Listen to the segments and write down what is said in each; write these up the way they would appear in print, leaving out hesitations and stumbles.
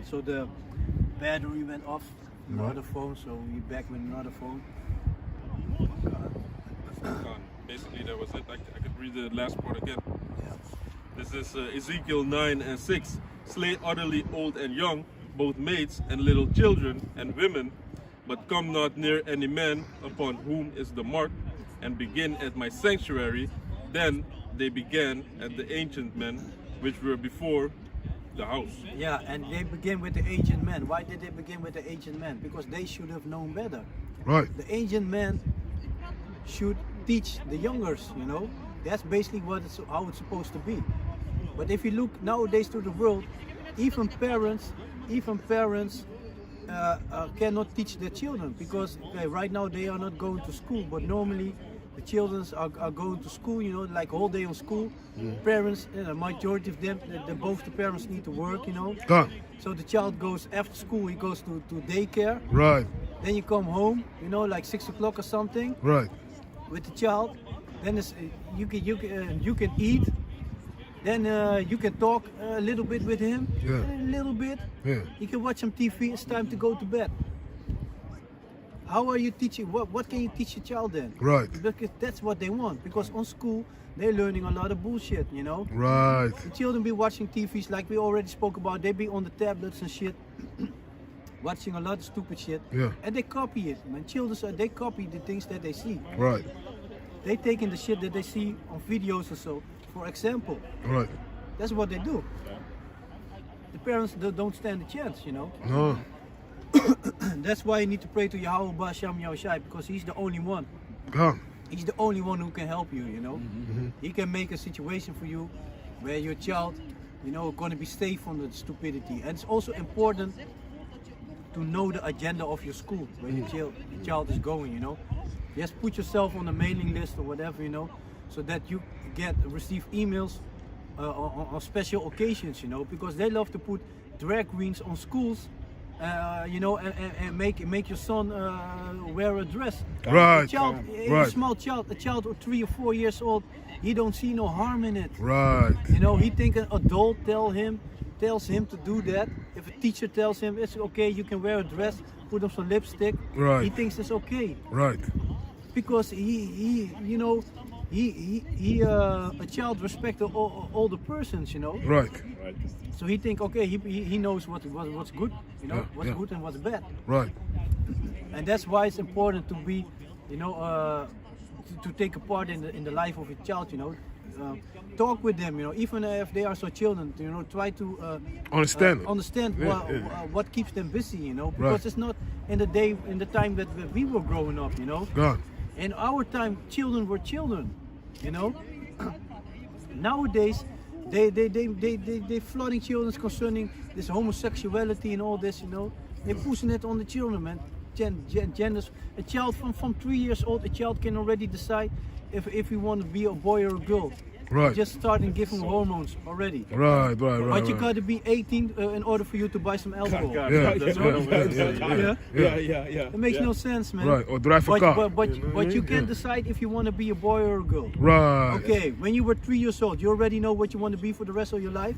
So the battery went off, another phone, so we back with another phone. Basically, that was it. I could read the last part again. Yeah. This is Ezekiel 9 and 6. Slay utterly old and young, both maids and little children and women, but come not near any man upon whom is the mark, and begin at my sanctuary. Then they began at the ancient men which were before the house. Yeah, and they begin with the ancient men. Why did they begin with the ancient men? Because they should have known better. Right. The ancient men should teach the youngers, you know. That's basically how it's supposed to be. But if you look nowadays to the world, even parents cannot teach their children, because right now they are not going to school, but normally the children are going to school, you know, like whole day on school. Parents, majority of them, both the parents need to work, you know. So the child goes after school, he goes to daycare. Right. Then you come home, you know, like 6 o'clock or something. Right. With the child. Then you can eat. Then you can talk a little bit with him. Yeah. A little bit. Yeah. You can watch some TV. It's time to go to bed. How are you teaching? What can you teach your child then? Right. Because that's what they want. Because on school they're learning a lot of bullshit, you know. Right. The children be watching TVs like we already spoke about. They be on the tablets and shit, watching a lot of stupid shit. Yeah. And they copy it, man. Children, they copy the things that they see. Right. They taking the shit that they see on videos or so. For example. Right. That's what they do. The parents don't stand a chance, you know. No. That's why you need to pray to Yahweh Basham Yahushai, because he's the only one. God. He's the only one who can help you, you know. He can make a situation for you where your child, you know, going to be safe from the stupidity. And it's also important to know the agenda of your school, where your child is going, you know. Just put yourself on the mailing list or whatever, you know, so that you receive emails on special occasions, you know, because they love to put drag queens on schools, you know, and make your son wear a dress. Right. A child, Right. a small child, a child of 3 or 4 years old, he don't see no harm in it. Right. You know, he think an adult tells him to do that. If a teacher tells him it's okay, you can wear a dress, put on some lipstick, Right. he thinks it's okay. Right. Because he you know, a child respects all the persons, you know. Right. So he think, okay, he knows what's good, you know, Yeah, what's yeah. good and what's bad. Right. And that's why it's important to be, you know, to take a part in the life of a child, you know. Talk with them, you know, even if they are so children, you know, try to Understand. understand Yeah, what keeps them busy, you know, because Right. it's not in the time that we were growing up, you know. God. In our time, children were children, you know. Nowadays, they flooding children concerning this homosexuality and all this, you know. They're pushing it on the children, man. Genders. A child from 3 years old, a child can already decide if you want to be a boy or a girl. Right. Just starting giving hormones already. Right. Right. Right. But you right. got to be 18 in order for you to buy some alcohol. Yeah. Yeah. It makes no sense, man. Right. Or drive a car. But you can decide if you want to be a boy or a girl. Right. Okay, when you were 3 years old, you already know what you want to be for the rest of your life?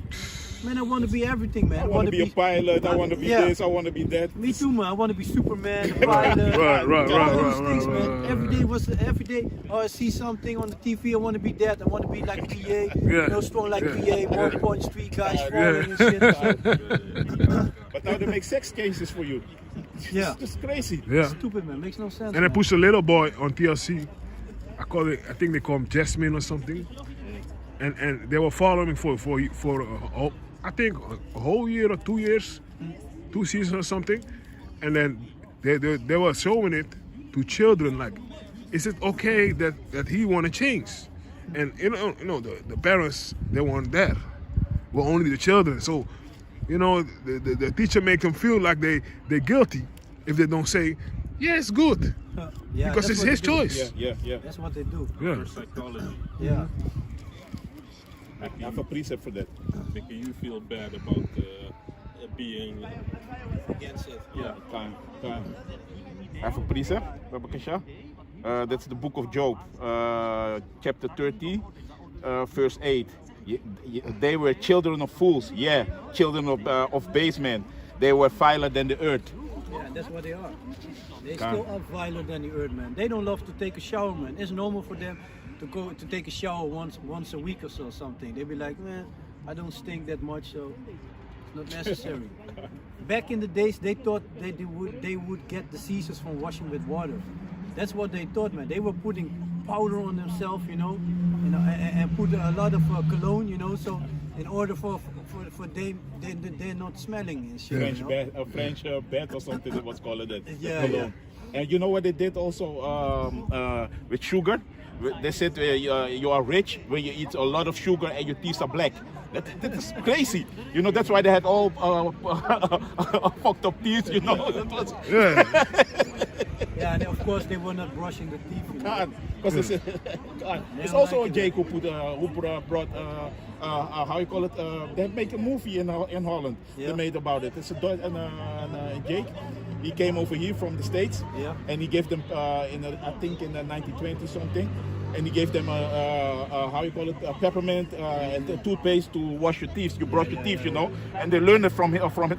Man, I want to be everything, man. I want to be a pilot, I want to be this, I want to be that. Me too, man. I want to be Superman, a pilot. Right. All those things, man. Every day, I see something on the TV, I want to be that. I want to be like PA, you know, strong like PA, 1.3 guys falling and shit. But now they make sex cases for you. Yeah. It's just crazy. Yeah. Stupid, man. Makes no sense. And I pushed a little boy on TLC. I think they call him Jasmine or something. And they were following for I think a whole year or 2 years, 2 seasons or something. And then they were showing it to children, like, is it okay that he want to change? And you know the parents, they weren't there. Well, only the children. So, you know, the teacher make them feel like they're guilty if they don't say, yeah, it's good. Yeah, Because that's it's what his they do. choice. Yeah. That's what they do. Yeah. For psychology, Yeah. I have a precept for that. making you feel bad about being Against it. yeah. Time. I have a precept, Babakasha. That's the book of Job, chapter 30, verse 8. They were children of fools, children of base men. they were viler than the earth. Yeah, and that's what they are. They still are viler than the earth, man. They don't love to take a shower, man. It's normal for them to go to take a shower once a week or so, something. They'd be like, man, I don't stink that much, so it's not necessary. Back in the days, they thought they would get diseases from washing with water. That's what they thought, man. They were putting powder on themselves, you know, and put a lot of cologne, you know, so in order for they're not smelling and shit. French you know? bed, a French bed or something that was called that. Yeah, yeah. And you know what they did also with sugar? They said you are rich when you eat a lot of sugar and your teeth are black. That is crazy. You know, that's why they had all fucked up teeth, you know. Yeah. Yeah, and of course they were not brushing the teeth. You know? Because it's also a Jake who brought how you call it? They make a movie in Holland. Yeah. They made about it. It's a Jake. He came over here from the States, Yeah. and he gave them I think in the 1920 something, and he gave them how you call it, a peppermint and a toothpaste to wash your teeth. You brush your teeth, you know, and they learned it from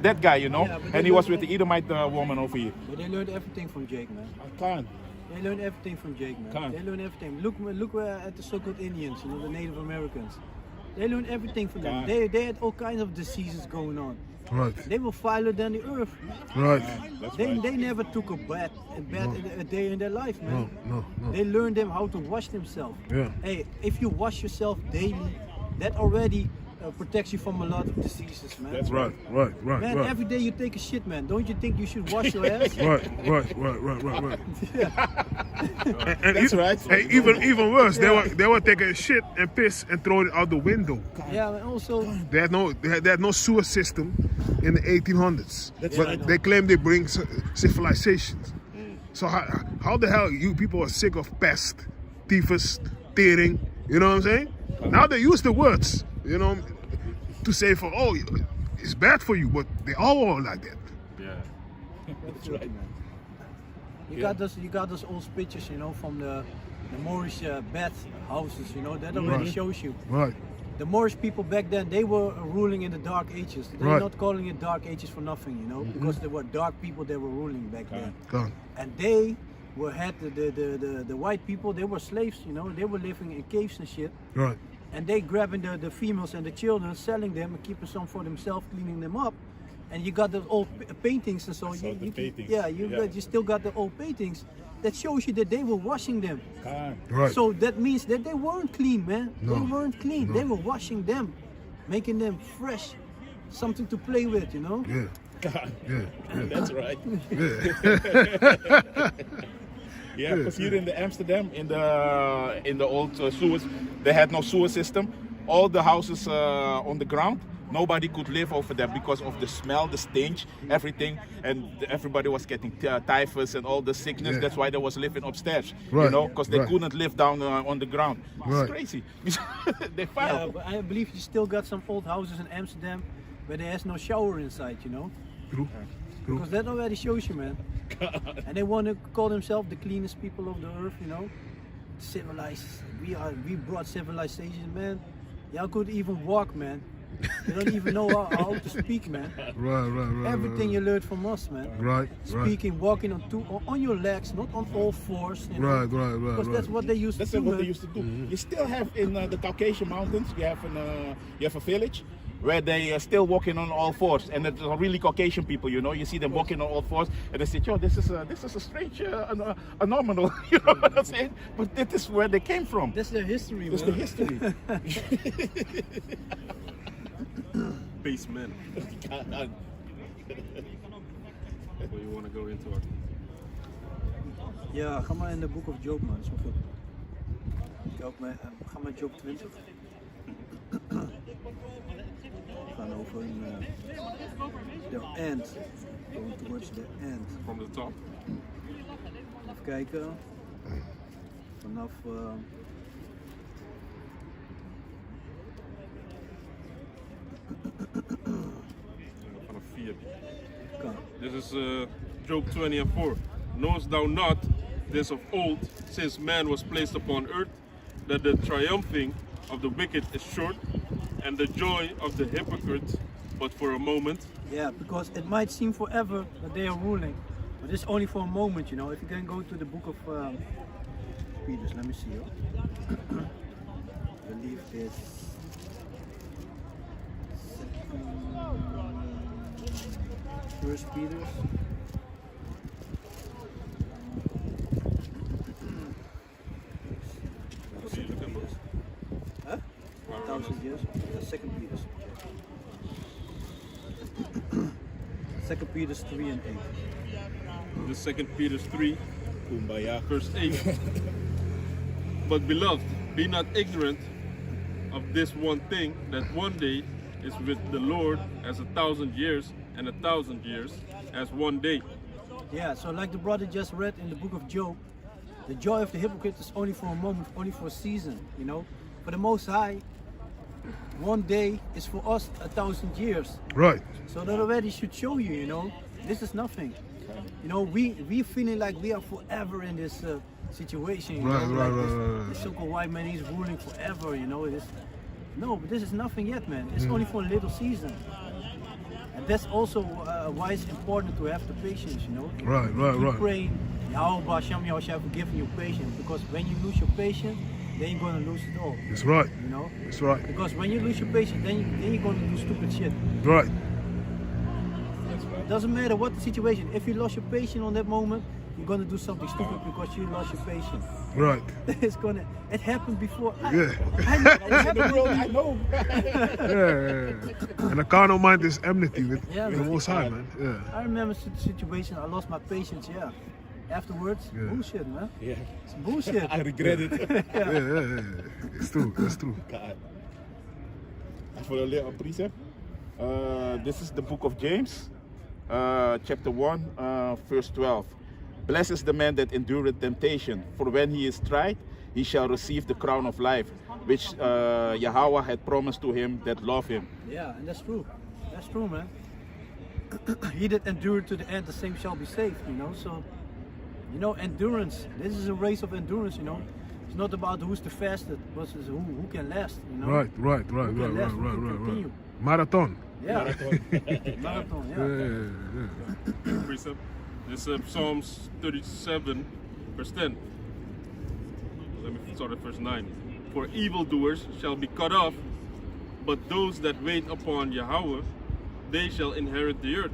that guy, you know, Yeah, but and they he was learned- with the Edomite woman over here. But they learned everything from Jake, man. I can't. They learned everything from Jake, man. Can't. They learned everything. Look at the so-called Indians, you know, the Native Americans. They learned everything from them. Can't. They had all kinds of diseases going on. Right. They were viler than the earth. Right. That's They, right. they never took a day in their life, man. No. They learned them how to wash themselves. Yeah. Hey, if you wash yourself daily, that already protects you from a lot of diseases, man. That's Right. Right. Man, Right. every day you take a shit, man. Don't you think you should wash your ass? Right. Right. And That's right. And even worse, they were taking shit and piss and throwing it out the window. Yeah, and also, They had no sewer system in the 1800s. That's but right. they claim they bring civilizations. So how the hell you people are sick of pest, typhus, tearing? You know what I'm saying? Now they use the words, you know, to say it's bad for you, but they all are like that. Yeah. That's right. you got those old pictures, you know, from the Moorish bath houses, you know, that already Right. shows you. Right. The Moorish people back then, they were ruling in the Dark Ages. They're Right. not calling it Dark Ages for nothing, you know, because there were dark people that were ruling back then. Gone. And they had the white people, they were slaves, you know, they were living in caves and shit. Right. And they grabbing the females and the children, selling them and keeping some for themselves, cleaning them up. And you got those old paintings and so. I saw the paintings. You still got the old paintings. That shows you that they were washing them. Right. So that means that they weren't clean, man. No. They weren't clean. No. They were washing them, making them fresh, something to play with, you know. Yeah. Yeah. That's right. Yeah, because here in the Amsterdam, in the old sewers, they had no sewer system. All the houses on the ground, nobody could live over there because of the smell, the stench, everything, and everybody was getting typhus and all the sickness. Yeah. That's why they was living upstairs, you Right, know, because they right. couldn't live down on the ground. Right. It's crazy. They Yeah, filed. but I believe you still got some old houses in Amsterdam where there is no shower inside, you know. True. Because that already shows you, man. And they want to call themselves the cleanest people of the earth, you know. Civilized. We brought civilization, man. Y'all could even walk, man. You don't even know how to speak, man. Right. Everything you learned from us, man. Right. Speaking, walking on your legs, not on all fours. You know? Right. Because that's what they used That's to do, what man. they used to do. You still have in the Caucasian mountains, you have a village where they are still walking on all fours, and it's really Caucasian people, you know. You see them walking on all fours, and they say, "Yo, this is a strange anomaly," you know what I'm saying? But that is where they came from. That's their history, That's man. the history. Baseman. Where you want to go into it? Ja, ga maar in de Book of Job, man. Is wel goed. Ga maar Job 20. We gaan over the end. Going towards the end. From the top. Even kijken. Vanaf... Vanaf 4. kan. This is Job 20:4. Knowest thou not this of old, since man was placed upon earth, that the triumphing of the wicked is short, and the joy of the hypocrite but for a moment. Yeah, because it might seem forever that they are ruling, but it's only for a moment, you know. If you can go to the book of Peter's, let me see. I believe it's First Peter's. Huh? 1,000 years. Second Peter's. Second Peter's 3 and 8. The 2 Peter 3, Kumbaya. verse 8. But beloved, be not ignorant of this one thing, that one day is with the Lord as 1,000 years, and 1,000 years as one day. Yeah, so like the brother just read in the book of Job, the joy of the hypocrite is only for a moment, only for a season, you know. For the Most High, one day is for us 1,000 years. Right. So that already should show you, you know, this is nothing. You know, we feeling like we are forever in this situation. You Right, know, right, like right. this so-called white man is ruling forever, you know. No, but this is nothing yet, man. It's only for a little season. And that's also why it's important to have the patience, you know. Right. You pray, Yahweh Hashem, Yahweh shall forgive your patience, because when you lose your patience, then you're gonna lose it all. That's right. You know? That's right. Because when you lose your patience, then you're gonna do stupid shit. Right. It doesn't matter what the situation. If you lost your patience on that moment, you're gonna do something stupid because you lost your patience. Right. It happened before. Yeah. I know it happened. I know. Yeah. And the carnal mind is enmity with Yeah, the man. Most High, man. Yeah. I remember the situation. I lost my patience. Yeah. Afterwards, Yeah. bullshit, man. Yeah. It's bullshit. I regret it. Yeah. It's true. That's true. God. For a little precept, this is the book of James, chapter 1, verse 12. Blessed is the man that endureth temptation, for when he is tried, he shall receive the crown of life, which Yahweh had promised to him that love him. Yeah, and that's true. That's true, man. He that endured to the end, the same shall be saved, you know. So, you know, endurance. This is a race of endurance, you know. It's not about who's the fastest, but it's who can last, you know. Right. Who can last, who can continue. Marathon. Yeah. Marathon, yeah. Precept. This is Psalms 37, verse 10. Let me start at verse 9. For evildoers shall be cut off, but those that wait upon Yahweh, they shall inherit the earth.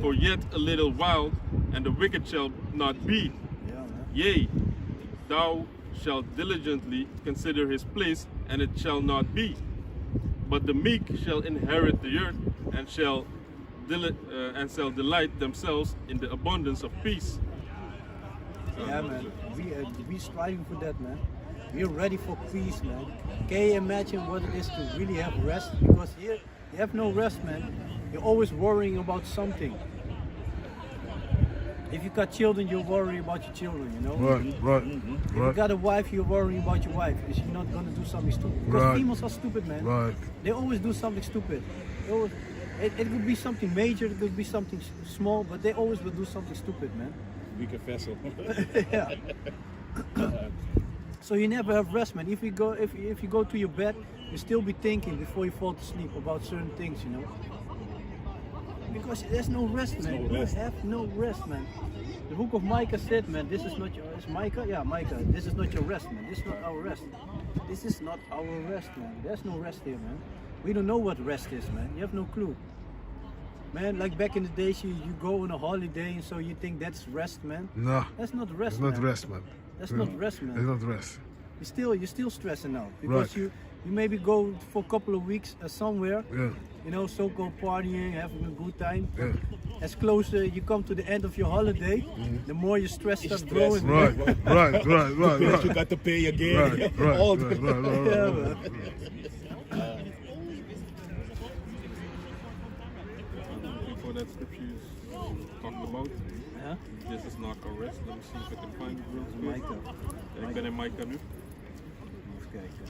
For yet a little while, and the wicked shall not be. Yeah, man. Yea, thou shalt diligently consider his place, and it shall not be. But the meek shall inherit the earth, and shall delight themselves in the abundance of peace. Yeah, man. We striving for that, man. We're ready for peace, man. Can you imagine what it is to really have rest? Because here you have no rest, man. You're always worrying about something. If you got children, you worry about your children, you know. Right. If you got a wife, you're worrying about your wife. Is she not gonna do something stupid? Because Right. females are stupid, man. Right. They always do something stupid. It could be something major, it could be something small, but they always will do something stupid, man. Weaker vessel. Yeah. So you never have rest, man. If you go to your bed, you still be thinking before you fall to sleep about certain things, you know. Because there's no rest, man. no rest. You have no rest, man. The book of Micah said, man, this is not your rest. Micah? Yeah, Micah. This is not your rest, man. This is not our rest. This is not our rest, man. There's no rest here, man. We don't know what rest is, man. You have no clue. Man, like back in the days, you go on a holiday and so you think that's rest, man. No. That's not rest, It's not man. rest, man. That's Yeah. not rest, man. It's not rest. You're still stressing out because Right. you maybe go for a couple of weeks somewhere, Yeah. you know, so-called partying, having a good time. Yeah. As closer you come to the end of your holiday, the more your stress starts stress. growing. Right. Right. Because you got to pay again. Right. All Right. the Yeah, man. Before that scripture is talking about, Ja? this is not our rest. Let me see if I can find it real quick. Micah. Ja, ik ben in Micah nu. Even kijken.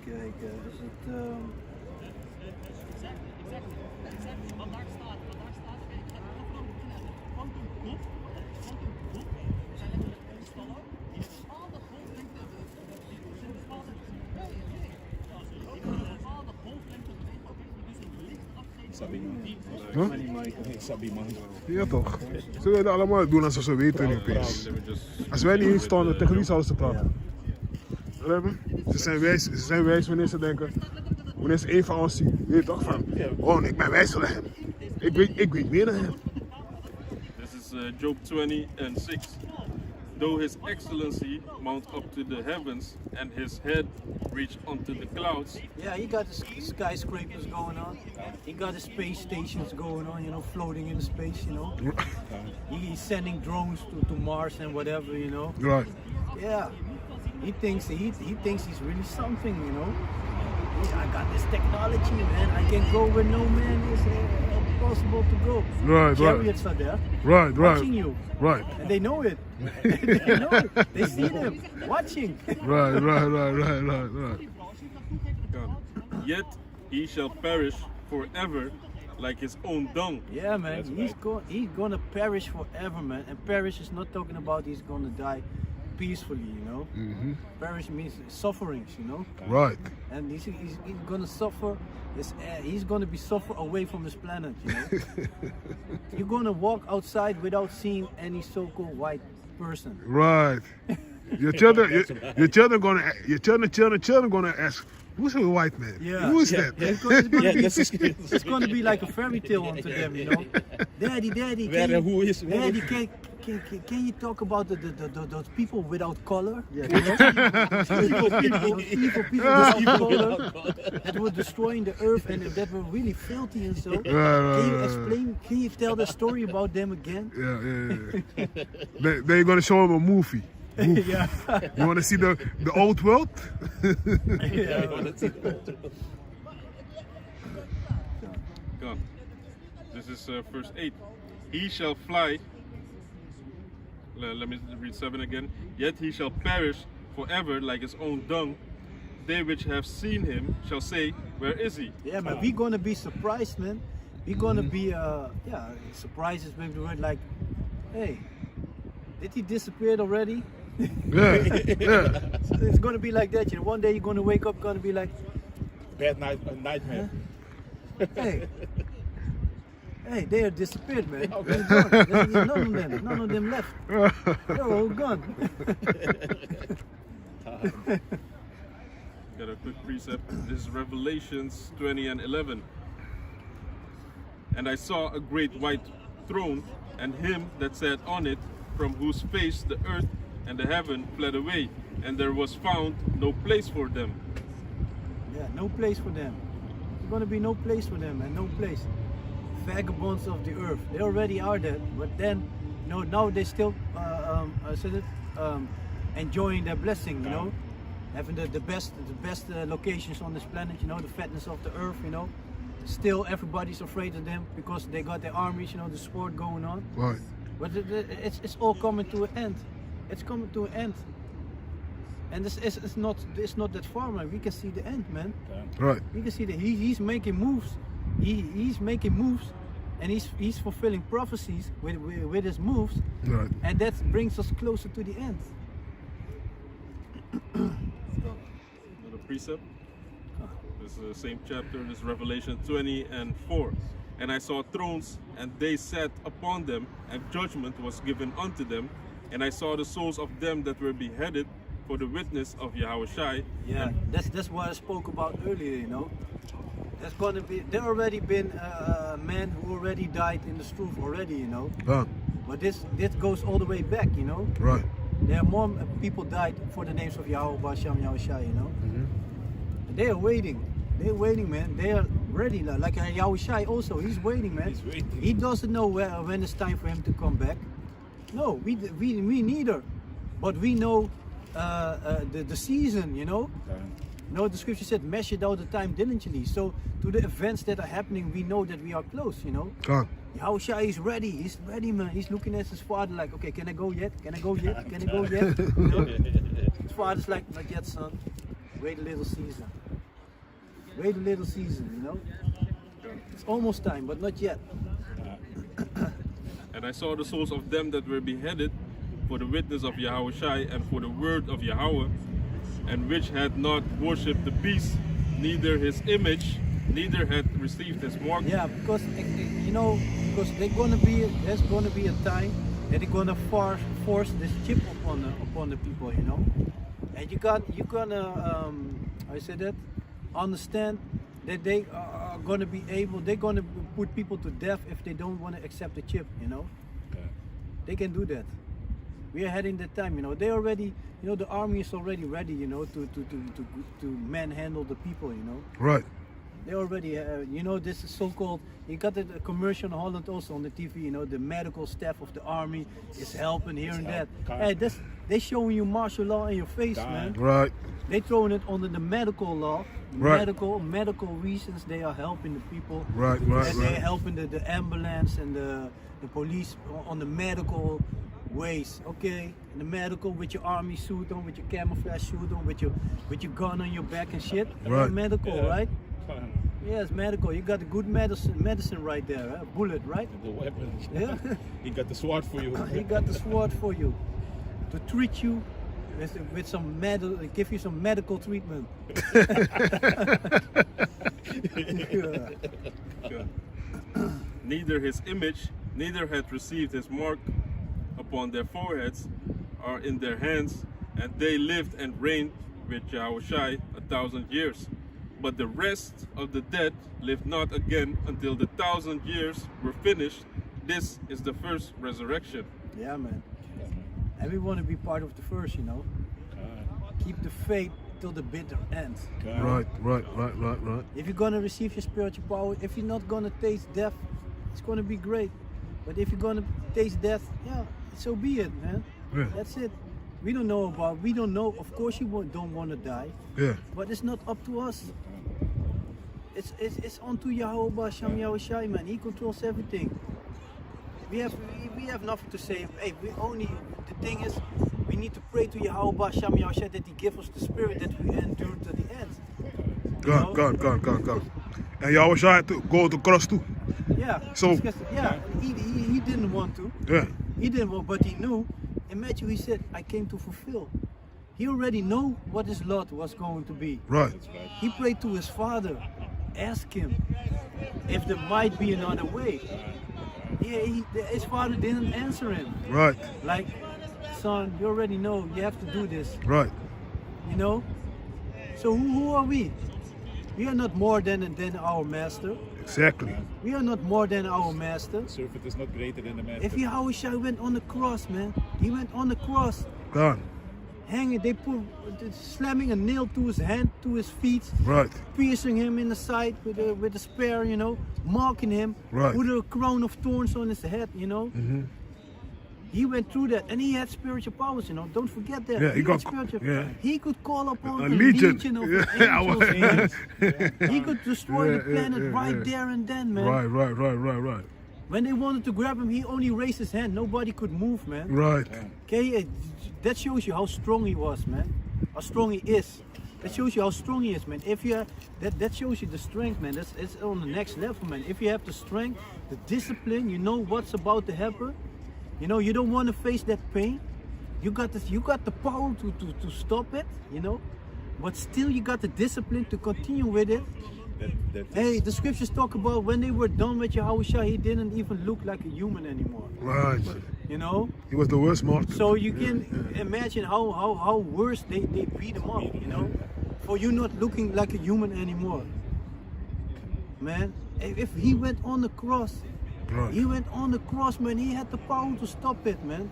Kijken, Sabi man. Huh? Sabi man. Ja toch? Ze willen allemaal doen alsof ze weten nu opeens. Let me just Als wij niet hier stonden, tegen wie zouden ze praten? Begrijp je? Ze zijn wijs wanneer ze denken, wanneer ze een van ons zien. Weet je toch van, oh ik ben wijzer dan hem. Ik weet meer dan hem. This is Job 20 and 6. Though his excellency mount up to the heavens and his head reach unto the clouds. Yeah, he got the skyscrapers going on. He got the space stations going on, you know, floating in space, you know. He's sending drones to Mars and whatever, you know. Right. Yeah, he thinks he's really something, you know. I got this technology, man. I can go where no man is possible to go. Right, Chariots are there, Right, watching you, Right. and they know it. They know it. They see them watching. Right. Yet he shall perish forever like his own dung. Yeah, man. He's gonna perish forever, man. And perish is not talking about he's gonna die peacefully, you know. Perish means sufferings, you know. Right. And he's gonna suffer. He's gonna be suffer away from this planet, you know. You're gonna walk outside without seeing any so-called white person. Right. Your children gonna ask, who's a white man? Yeah. Who is that? It's gonna be like a fairy tale unto them, you know. Daddy, Daddy, can you talk about those people without color? Yeah. Those evil people without color that were destroying the earth and that were really filthy and so. Can you explain? Can you tell the story about them again? Yeah. They're gonna show him a movie. Yeah. You wanna see the old world? Yeah. God. This is verse 8. He shall fly. Let me read 7 again. Yet he shall perish forever like his own dung. They which have seen him shall say, where is he? Yeah, man, we're gonna be surprised, man. We're gonna be, surprised is maybe the word like, hey, did he disappear already? Yeah. So it's gonna be like that, you know. One day you're gonna wake up, gonna be like, Bad nightmare. Hey, they are disappeared, man. They're gone. None of them left. They're all gone. Got a quick precept. This is Revelations 20 and 11. And I saw a great white throne, and him that sat on it, from whose face the earth and the heaven fled away, and there was found no place for them. Yeah, no place for them. There's gonna be no place for them, and no place. Vagabonds of the earth. They already are dead, but then, you know, now they still enjoying their blessing, you know, having the best locations on this planet, you know, the fatness of the earth, you know. Still, everybody's afraid of them because they got their armies, you know, the sport going on. Right. But it's all coming to an end. It's coming to an end. And it's not that far, man. We can see the end, man. Right. We can see that he's making moves. He's making moves, and he's fulfilling prophecies with his moves, Right. and that brings us closer to the end. Another precept. This is the same chapter. This is Revelation 20 and 4. And I saw thrones, and they sat upon them, and judgment was given unto them. And I saw the souls of them that were beheaded for the witness of Yahushai. Yeah, that's what I spoke about earlier, you know. There's gonna be, there already been men who already died in the truth already, you know. But this goes all the way back, you know. Right. There are more people died for the names of Yahweh, Basham, Yahushai, you know. And they are waiting. They're waiting, man. They are ready. Like Yahushai also, he's waiting, man. He's waiting. He doesn't know when it's time for him to come back. No, we neither. But we know the season, you know. You know, the scripture said, measure out the time diligently. So to the events that are happening, we know that we are close, you know. Yahushua is ready. He's ready, man. He's looking at his father like, okay, can I go yet? Can I go yet? Can I go yet? You know? His father's like, not yet, son. Wait a little season. Wait a little season, you know. It's almost time, but not yet. And I saw the souls of them that were beheaded for the witness of Yahushai and for the word of Yahweh, and which had not worshipped the beast, neither his image, neither had received his mark. Yeah, because because there's gonna be a time that they're gonna force this chip upon the people, and you're gonna I said that understand that they are gonna they're gonna put people to death if they don't want to accept the chip, They can do that. We are heading that time, They already, the army is already ready, to manhandle the people, Right. They already, this is so-called, you got the commercial in Holland also on the TV, the medical staff of the army is helping here and that. Hey, they showing you martial law in your face, man. Right. They throwing it under the medical law, Right. medical reasons. They are helping the people. Right. And they're helping the ambulance and the police on the medical ways, okay? In the medical with your army suit on, with your camouflage suit on, with your gun on your back and shit. Right. Medical, right? Yes, medical. You got a good medicine right there, huh? Bullet, right? The weapons. Yeah. He got the sword for you. He got the sword for you to treat you with some give you some medical treatment. Neither his image, neither had received his mark upon their foreheads or in their hands, and they lived and reigned with Yahushai 1,000 years. But the rest of the dead lived not again until the 1,000 years were finished. This is the first resurrection. Yeah, man. And we want to be part of the first, Keep the faith till the bitter end. Right. If you're gonna receive your spiritual power, if you're not gonna taste death, it's gonna be great. But if you're gonna taste death, yeah, so be it, man. Yeah. That's it. We don't know. Of course, you don't want to die. Yeah. But it's not up to us. It's on to Yahweh Shem Yahushai, man. He controls everything. We have nothing to say. Hey, the thing is, we need to pray to Yahweh Shem Yahushai that He gives us the spirit that we endure to the end. God. And Yahushua had to go to the cross too. Yeah. So. Yeah. He didn't want to. Yeah. He didn't want, but he knew. Imagine he said, "I came to fulfill." He already know what his lot was going to be. Right. He prayed to his father, ask him if there might be another way. Yeah, his father didn't answer him. Right. Like, son, you already know you have to do this. Right. So who are we? We are not more than our master. Exactly. We are not more than our master. Servant is not greater than the master. If Yahushua went on the cross, man, he went on the cross. God. Hanging, they slamming a nail to his hand, to his feet, Right. piercing him in the side with a spear, marking him, Right. with a crown of thorns on his head, He went through that, and he had spiritual powers, Don't forget that. Yeah, he got- had spiritual. yeah. He could call upon A a legion. legion of Yeah, angels. Man. He could destroy the planet right yeah. there and then, man. Right. When they wanted to grab him, he only raised his hand. Nobody could move, man. Right. Okay, that shows you how strong he was, man. How strong he is. That shows you how strong he is, man. If you that shows you the strength, man. It's on the next level, man. If you have the strength, the discipline, you know what's about to happen. You don't want to face that pain. You got the power to stop it, But still, you got the discipline to continue with it. Hey, the scriptures talk about when they were done with Yahushua, he didn't even look like a human anymore. Right. He was the worst martyr. So you can imagine how worse they beat him up, for you not looking like a human anymore. Man, if he went on the cross, Right. he went on the cross, man, he had the power to stop it, man.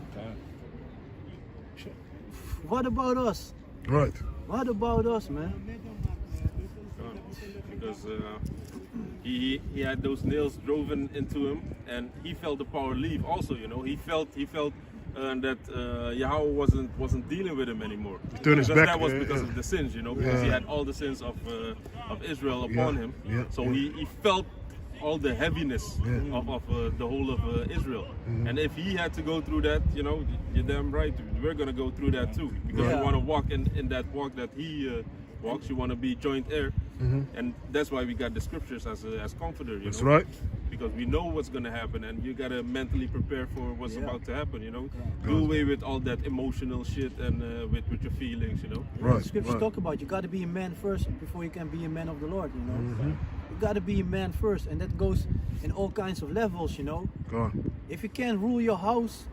What about us? Right. What about us, man? Because he had those nails driven into him, and he felt the power leave. Also, he felt that Yahweh wasn't dealing with him anymore. turned his Because back, that was yeah, because yeah. of the sins, because he had all the sins of Israel upon him. Yeah, So yeah. he felt all the heaviness Yeah. of the whole of Israel. And if he had to go through that, you're damn right. We're gonna go through that too, because Right. you want to walk in that walk that he walks. You want to be joint heir, and that's why we got the scriptures as comforter. That's right. Because we know what's gonna happen, and you gotta mentally prepare for what's Yeah. about to happen. Do away with all that emotional shit and with your feelings. Right. The scriptures right. talk about you got to be a man first before you can be a man of the Lord. You gotta be a man first, and that goes in all kinds of levels, you know. Go on. If you can't rule your house,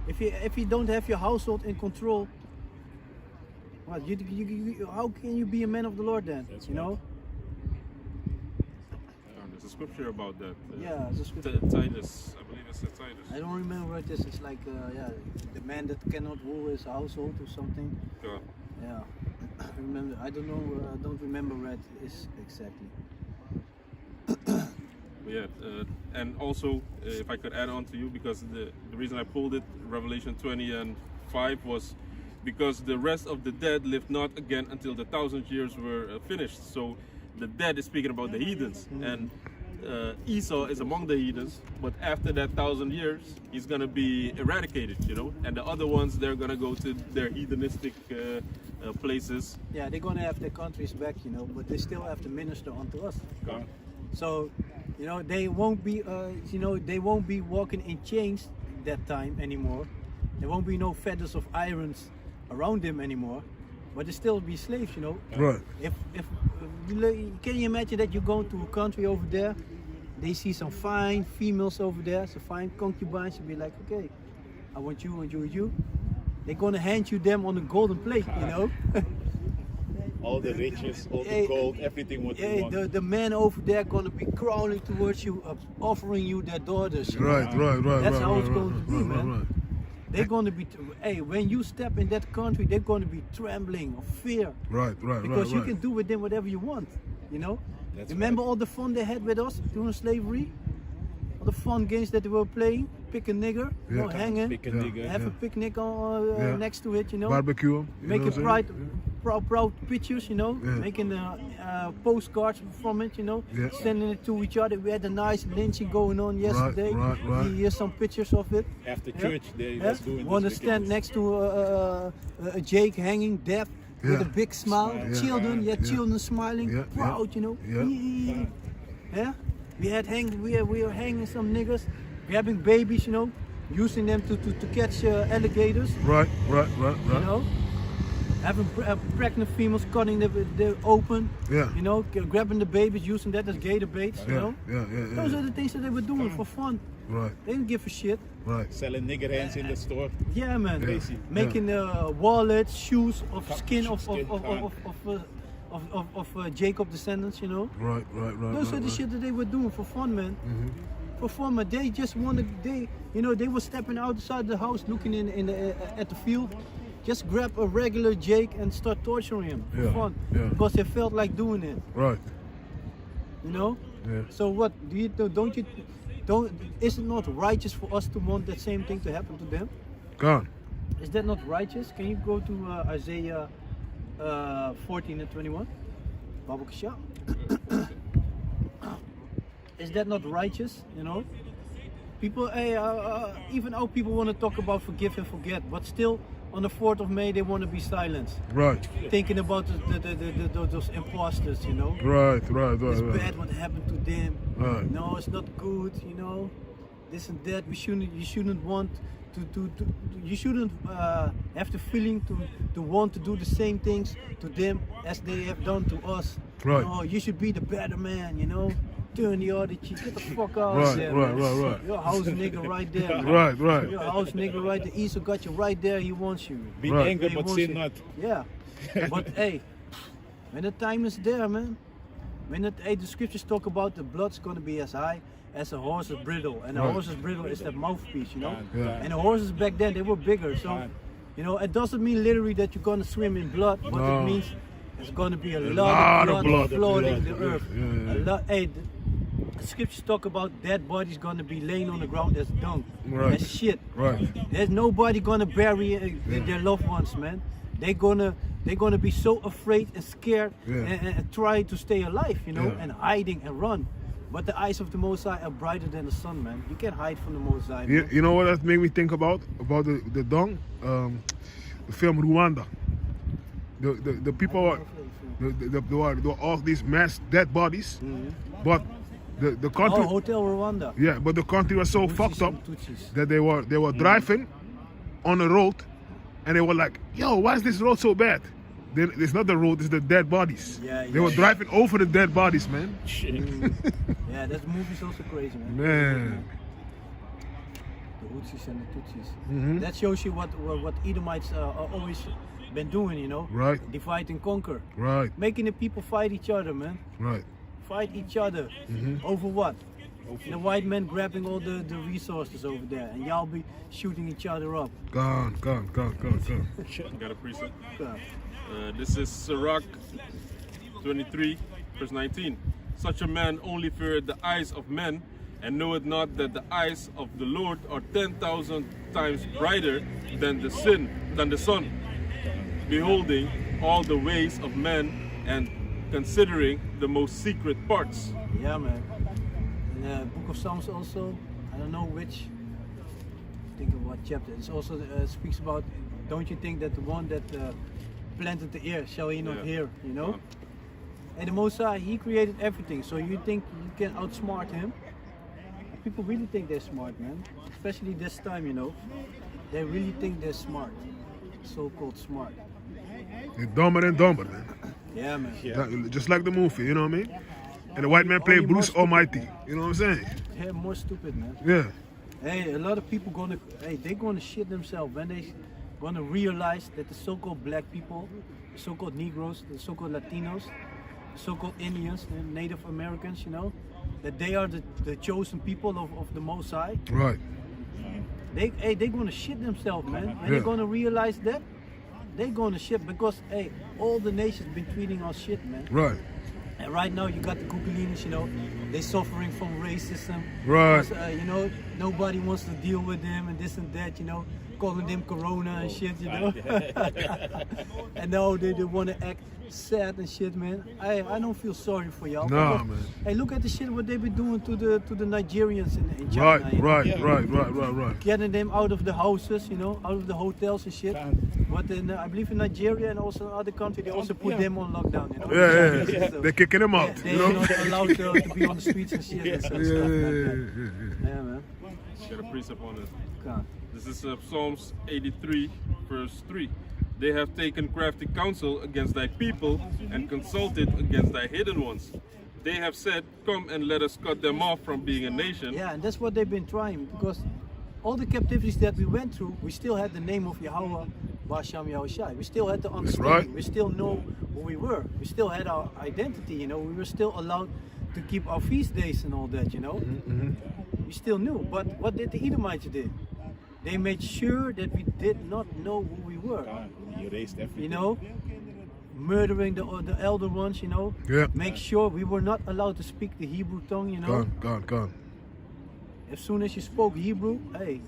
if you don't have your household in control, what how can you be a man of the Lord then? That's you right. know? There's a scripture about that. Yeah, it's a scripture. Titus, I believe it's Titus. I don't remember what this is like. The man that cannot rule his household or something. Yeah. Yeah, I remember. I don't know. I don't remember where it is exactly. Yeah, and also, if I could add on to you, because the reason I pulled it, Revelation 20 and 5, was because the rest of the dead lived not again until the 1,000 years were finished. So the dead is speaking about the heathens, and Esau is among the heathens, but after that 1,000 years, he's gonna be eradicated, you know, and the other ones, they're gonna go to their heathenistic places. Yeah, they're gonna have their countries back, you know, but they still have to minister unto us. God. So, you know, they won't be, they won't be walking in chains that time anymore. There won't be no feathers of irons around them anymore, but they still be slaves, you know. Right. If can you imagine that you go to a country over there, they see some fine females over there, some fine concubines, you be like, okay, I want you, want you, want you. They're gonna hand you them on a golden plate, you know. All the riches, all the gold, everything what you want. The men over there gonna be crawling towards you, offering you their daughters. You know? Right. That's right, how right, it's going to be, right, man. Right. They're gonna be, when you step in that country, they're gonna be trembling of fear. Right. Because you can do with them whatever you want, you know. That's Remember right. all the fun they had with us during slavery? All the fun games that they were playing, pick a nigger, you know, Yeah. hanging, Pick a Yeah. nigga. have a picnic on, Yeah. next to it, you know. Barbecue 'em, you Make know a what I'm proud, saying? proud pictures, you know, Yeah. making postcards from it, you know, Yeah. sending it to each other. We had a nice lynching going on yesterday. right. Here's some pictures of it. After Yeah. church, they Yeah. was doing Want to this stand wickedness. next to a Jake hanging deaf with Yeah. a big smile. Smile. Yeah. Children, Yeah. children smiling, Yeah. proud, you know. Yeah. Yeah. We are hanging some niggas, grabbing babies, you know, using them to catch alligators. Right. You know, having pregnant females cutting them open. Yeah. You know, grabbing the babies, using that as gator baits. You know, Yeah. those are the things that they were doing for fun. Right. They didn't give a shit. Right. Selling nigger hands in the store. Yeah, man. Crazy. Making wallets, shoes of skin of Jacob descendants. You know, Right. those are the shit that they were doing for fun, man. For fun, man. They just wanted. They were stepping outside the house, looking at the field. Just grab a regular Jake and start torturing him for Yeah, fun yeah. because they felt like doing it. Right. You know. Yeah. So what do you do? Don't? Is it not righteous for us to want that same thing to happen to them? Gone. Is that not righteous? Can you go to Isaiah 14 and 21? Babakasha. Is that not righteous? You know, people, even our people want to talk about forgive and forget, but still on the 4th of May they want to be silenced, Right. thinking about those imposters. You know, Right. it's bad what happened to them. Right. No, it's not good. You know, this and that. You shouldn't want you shouldn't have the feeling to want to do the same things to them as they have done to us. Right. No, you should be the better man, you know. Turn the other cheek. Get the fuck out Right, of there. right, man. right. Your house nigga right there. Man. Right. Your house nigga right there. Esau got you right there. He wants you. Be Right. angry, He but wants sin you. not. Yeah. But hey, when the time is there, man. The scriptures talk about the blood's gonna be as high as a horse's bridle, and a Right. horse's bridle is the mouthpiece, you know. Yeah. And the horses back then they were bigger, so Right. you know it doesn't mean literally that you're gonna swim in blood, but No. it means there's gonna be a lot lot of of blood. blood flooding the Yeah, earth. yeah. A lot. Hey, the scriptures talk about dead bodies gonna be laying on the ground as dung, Right. as shit. Right. There's nobody gonna bury their loved ones, man. They're gonna be so afraid and scared Yeah. and try to stay alive, you know, Yeah. and hiding and run. But the eyes of the Most High are brighter than the sun, man. You can't hide from the Most High. Man. You know what that made me think about the dung? The film Rwanda. The people are there were all these mass dead bodies, but the country Oh, Hotel Rwanda. yeah, but the country was so Tutsis fucked up and Tutsis. that they were driving on a road, and they were like, "Yo, why is this road so bad?" then it's not the road, it's the dead bodies. Yeah, They were driving over the dead bodies, man. Yeah, that movie's also crazy, man. Man. The Hutsis and the Tutsis. That shows you what Edomites are always been doing, you know? Right. Divide and conquer. Right, Making the people fight each other, man. right. Fight each other. Over what? The white men grabbing all the resources over there, and y'all be shooting each other up. Gone. Got a precept. This is Sirach 23, verse 19. Such a man only feareth the eyes of men, and knoweth not that the eyes of the Lord are 10,000 times brighter than the sun, beholding all the ways of men and considering the most secret parts. Yeah, man. In the Book of Psalms also, I don't know which, think of what chapter. It also speaks about, don't you think that the one that planted the ear, shall he not hear, you know? And the Most High, he created everything, so you think you can outsmart him? People really think they're smart, man. Especially this time, you know. They really think they're smart. So-called smart. They're dumber and dumber, man. Yeah, man. Just like the movie, you know what I mean? And the white man played Only Bruce more Almighty, you know what I'm saying? They're more stupid, man. Yeah. Hey, a lot of people they're gonna shit themselves when they gonna realize that the so-called black people, the so-called Negroes, the so-called Latinos, the so-called Indians, and Native Americans, you know, that they are the chosen people of the Most High. Right. They're gonna shit themselves, man. When they're gonna realize that, they're gonna shit because all the nations been treating us shit, man. Right. And right now you got the Kukalinis, you know, they suffering from racism. Right. Because, you know, nobody wants to deal with them and this and that, you know, calling them Corona and shit, you know. And now they want to act sad and shit, man. I don't feel sorry for y'all. Nah, because, man. Hey, look at the shit what they've been doing to the Nigerians in China. Right, you know? right. Getting them out of the houses, you know, out of the hotels and shit. But in, I believe in Nigeria and also in other countries, they also put them on lockdown, you know. Yeah. They're kicking them out, They're you know? not allowed to be on the streets and shit. And stuff like that. Yeah, man. Got a precept on it. God. This is Psalms 83, verse 3. They have taken crafty counsel against thy people and consulted against thy hidden ones. They have said, come and let us cut them off from being a nation. Yeah, and that's what they've been trying, because all the captivities that we went through, we still had the name of Yahweh, Basham Yahushai. We still had the understanding. Right. We still know who we were. We still had our identity, you know. We were still allowed to keep our feast days and all that, you know. We still knew. But what did the Edomites do? They made sure that we did not know who we were. Erased everything. You know, murdering the elder ones, you know. Yeah. Make sure we were not allowed to speak the Hebrew tongue, you know. Gone. As soon as you spoke Hebrew, hey,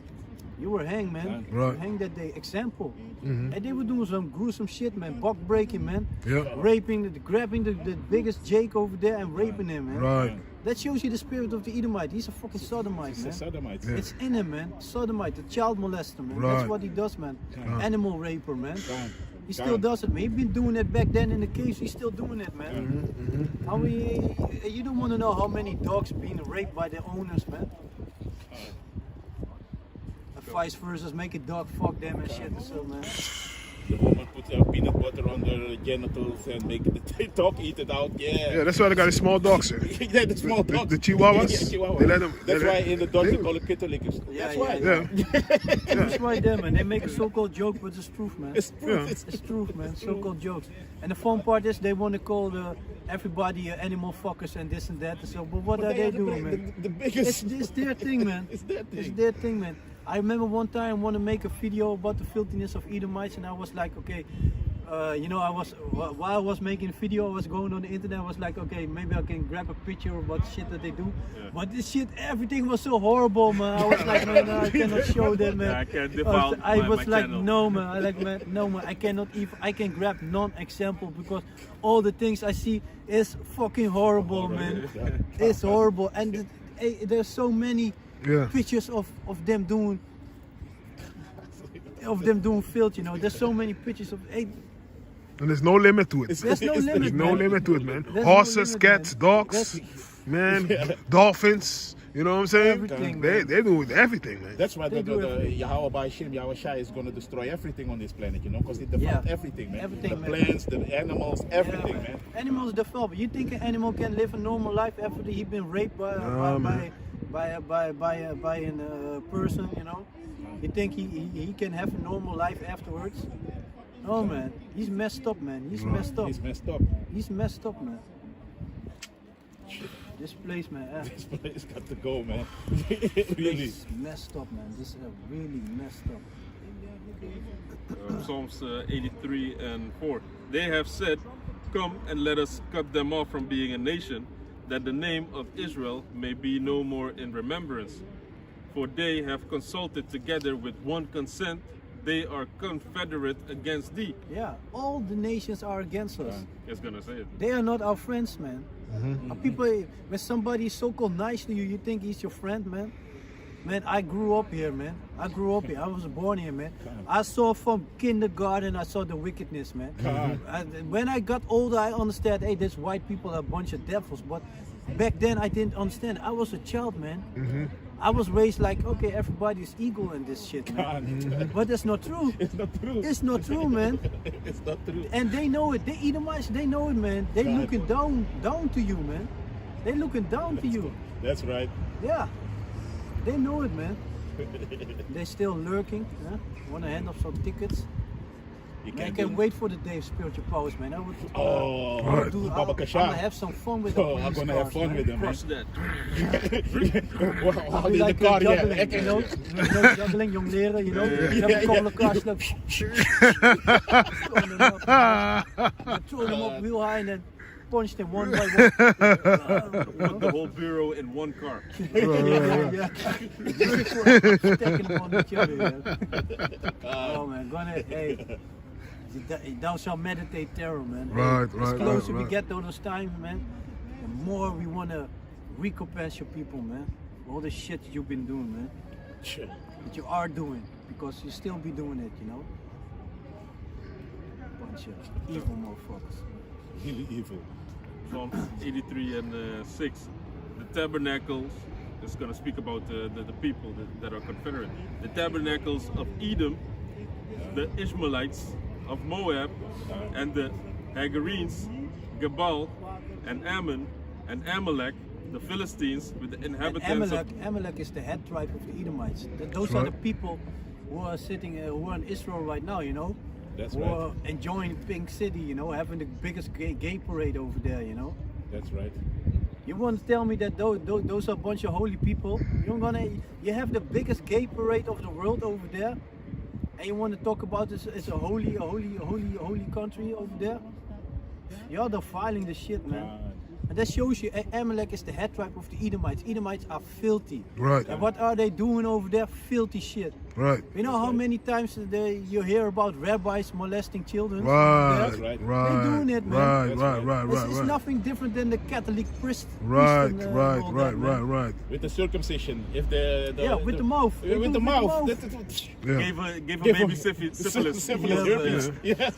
you were hanged, man. Right. You were hanged that day. Example. And they were doing some gruesome shit, man. Buck breaking, man. Yeah. Raping, grabbing the biggest Jake over there and raping him, man. Right. That shows you the spirit of the Edomite. He's a fucking sodomite, man. Sodomites. Yeah. It's in him, man. Sodomite, the child molester, man. Right. That's what he does, man. Animal raper, man. Gone. He still does it, man. He's been doing it back then in the caves. He's still doing it, man. How many? You don't want to know how many dogs being raped by their owners, man. And vice versa, make a dog fuck them and shit. So, man. The woman puts peanut butter on their genitals and make the dog eat it out. Yeah, that's why they got the small dogs here. Yeah, the small dogs. The Chihuahuas. Yeah, Chihuahua. They let them. That's why in the Dutch they call it kittelickers. Yeah, That's yeah, why. Yeah. That's why them, man. They make a so-called joke, but it's truth, man. It's true. Yeah. It's truth, man. So-called jokes. And the fun part is they want to call everybody animal fuckers and this and that. So, but what are they doing, man? The biggest. It's their thing, man. It's their thing. It's their thing, man. I remember one time I want to make a video about the filthiness of Edomites, and I was like, okay, you know, while I was making a video, I was going on the internet. I was like, okay, maybe I can grab a picture of what shit that they do. Yeah. But this shit, everything was so horrible, man. I was like, man, I cannot show them, man. Yeah, I can't defile I was my like, channel. no, man. I like, man, no, man. I cannot even. I can grab non-example because all the things I see is fucking horrible, man. It's horrible, and there's so many. Yeah. Pictures of them doing filth, you know. There's so many pictures of And there's no limit to it. there's no limit, There's no man. limit to it, man. There's no Horses, limit, cats, man. dogs, man, dolphins, You know what I'm saying? Everything, They man. they do everything, man. That's why They do everything. Yahweh by Shem, Yahweh Shai is going to destroy everything on this planet, you know, because it devours Yeah. everything, man. Everything, the man. plants, the animals, everything, Yeah, man. Animals develop. You think an animal can live a normal life after he been raped by man. by a person? You know, you think he can have a normal life afterwards? No, man. He's messed up, man. He's messed up. He's messed up. He's messed up, man. This place, man. This place got to go, man. Really. This messed up, man. This is really messed up. Psalms 83 and 4. They have said, "Come and let us cut them off from being a nation, that the name of Israel may be no more in remembrance. For they have consulted together with one consent, they are confederate against thee." Yeah, all the nations are against us. It's gonna say it. They are not our friends, man. People, when somebody is so-called nice to you, you think he's your friend, man. Man, I grew up here, man. I grew up here. I was born here, man. I saw from kindergarten, I saw the wickedness, man. When I got older, I understand, hey, these white people are a bunch of devils. But back then, I didn't understand. I was a child, man. I was raised like, okay, everybody's equal in this shit, man. But that's not true. It's not true. It's not true, man. It's not true. And they know it. They Edomites, they know it, man. They looking down to you, man. They looking down to you. That's right. Yeah. They know it, man. They still lurking. Huh? Want to hand off some tickets? You Man, I can't can't do- wait for the day of spiritual powers, man. I would. Oh, Right. I'm Baba gonna Kasha. have some fun with Oh, the I'm police gonna have cars, fun man. with them, man. Crush that. Wow, I'll be in the like car, yeah. juggling, you know, juggling, young leren, you know. You have a couple of cars, like, throw them up real high and then punch them one by one. Put the whole bureau in one car. Yeah. Stacking them on each other. Yeah. Oh man, gonna hey. Thou shalt meditate terror, man. Right, As right, closer right, we right. get to those times, man, the more we wanna recompense your people, man. All the shit you've been doing, man. That you are doing, because you still be doing it, you know. Bunch of evil motherfuckers. Really evil. Psalms 83 and 6. The tabernacles, it's going to speak about the people that are confederate. The tabernacles of Edom, the Ishmaelites of Moab, and the Hagarenes, Gebal, and Ammon, and Amalek, the Philistines, with the And inhabitants of... Amalek is the head tribe of the Edomites. Those are the people who are sitting, who are in Israel right now, you know. That's who right. are enjoying Pink City, you know, having the biggest gay parade over there, you know. That's right. You want to tell me that those are a bunch of holy people? You have the biggest gay parade of the world over there, and you want to talk about this as a holy country over there? You're defiling the shit, man. And that shows you Amalek is the head tribe of the Edomites. Edomites are filthy. Right. And what are they doing over there? Filthy shit. Right. You know how many times you hear about rabbis molesting children? Right. That's right. Right. They're doing it, man. Right. That's Right. right. Right. It's Right. nothing different than the Catholic priest. Right. priest and, Right. all Right. that, man. Right. With the circumcision, if the Yeah, with the mouth. They with do the it mouth. Yeah. Gave a Give baby him- syphilis. Syphilis, Yeah, herpes. Yeah.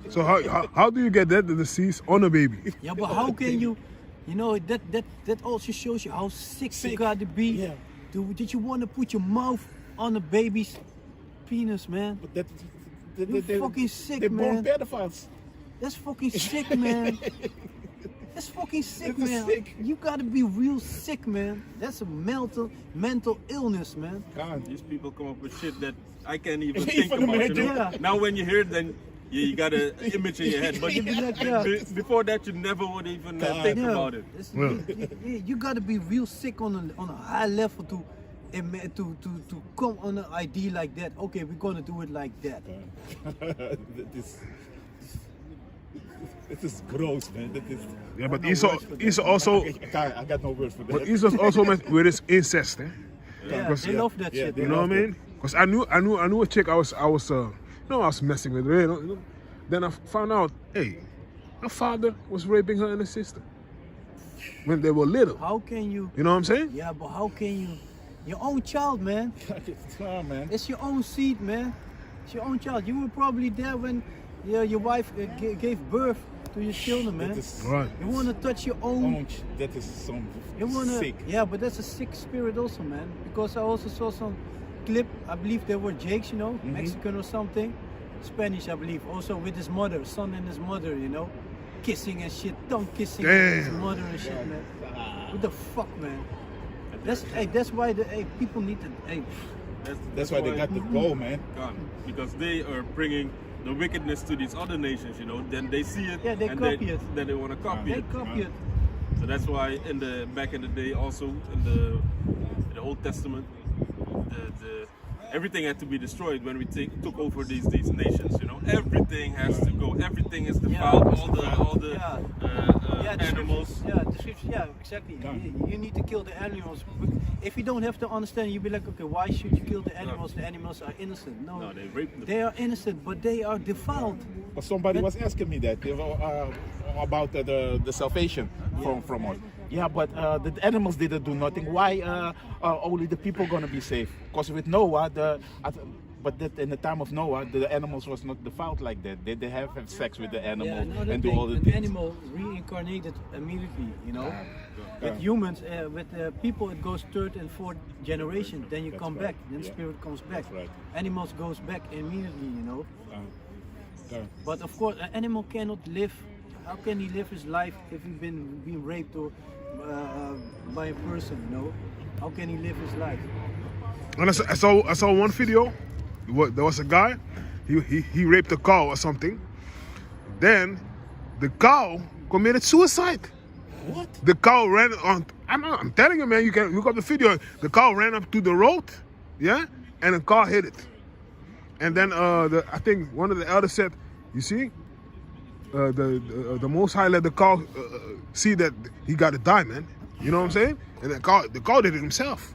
So how do you get that the disease on a baby? Yeah, but how can you know, that also shows you how sick you gotta be. Yeah. Did you want to put your mouth on a baby's penis, man? But that, You're fucking sick, they're born man. pedophiles. That's fucking sick, man. That's fucking sick, This is man. sick. You gotta be real sick, man. That's a mental illness, man. God. These people come up with shit that I can't even Even think about. You imagine. know? Yeah. Now when you hear it, then you got an image in your head. But You be like, yeah. before that, you never would even think Yeah. about it. You gotta be real sick on a high level to come on an idea like that. Okay, we're gonna do it like that. This is gross, man. This is, Yeah, but he's also I got no words for that. but he's also with his incest, eh? Yeah, Because- they love that Yeah, shit. they You man. know what I mean? Because I knew a chick I was messing with, you know. Then I found out, hey, her father was raping her and her sister when they were little. How can you? You know what I'm saying? Yeah, but how can you? Your own child, man. Oh, man. It's your own seed, man. It's your own child. You were probably there when your wife gave birth to your children, man. That is Right. You want to touch your own. that is some You wanna, sick. yeah, but that's a sick spirit also, man. Because I also saw some clip. I believe they were Jakes, you know, Mexican or something, Spanish, I believe. Also with his mother, son and his mother, you know, kissing and shit, tongue kissing his Damn. mother and shit, man. What the fuck, man? That's why the people need to. Hey, That's why they got to go, man. gone, because they are bringing the wickedness to these other nations, you know. Then they see it, Yeah, they and copy it. Then they want to copy they it. copy it. So that's why back in the day, also in the Old Testament, everything had to be destroyed when we took over these nations. You know, everything has to go. Everything is defiled. All the animals. The scriptures, yeah, exactly. You need to kill the animals. If you don't have to understand, you'll be like, okay, why should you kill the animals? The animals are innocent. No, No, they rape them. they are innocent, but they are defiled. But somebody was asking me that about the salvation from us. Yeah, but the animals didn't do nothing. Why only the people gonna be safe? Because with Noah, in the time of Noah, the animals was not defiled like that. They have sex with the animal and do all the an things. animal reincarnated immediately, you know. With humans, with people, it goes third and fourth generation. Then you That's come right. back. Then Yeah. spirit comes back. That's right. Animals goes back immediately, you know. Okay. But of course, an animal cannot live. How can he live his life if he's been raped or by a person? You know, how can he live his life? And I saw one video. There was a guy. He raped a cow or something. Then the cow committed suicide. What? The cow ran on. I'm telling you, man. You can look up the video. The cow ran up to the road, yeah, and the car hit it. And then I think one of the elders said, "You see, the Most High let the cow see that he got to die, man. You know what I'm saying? And the cow did it himself.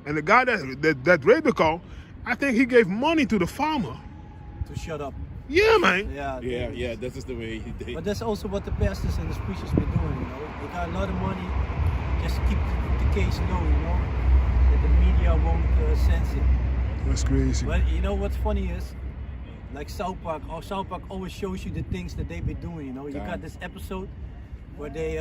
And the guy that raped the cow, I think he gave money to the farmer. To shut up. Yeah, man. Yeah, that is the way he did. But that's also what the pastors and the preachers been doing, you know. They got a lot of money just to keep the case low, you know. That the media won't sense it. That's crazy. Well, you know what's funny is, like South Park always shows you the things that they've been doing, you know. You got this episode where they,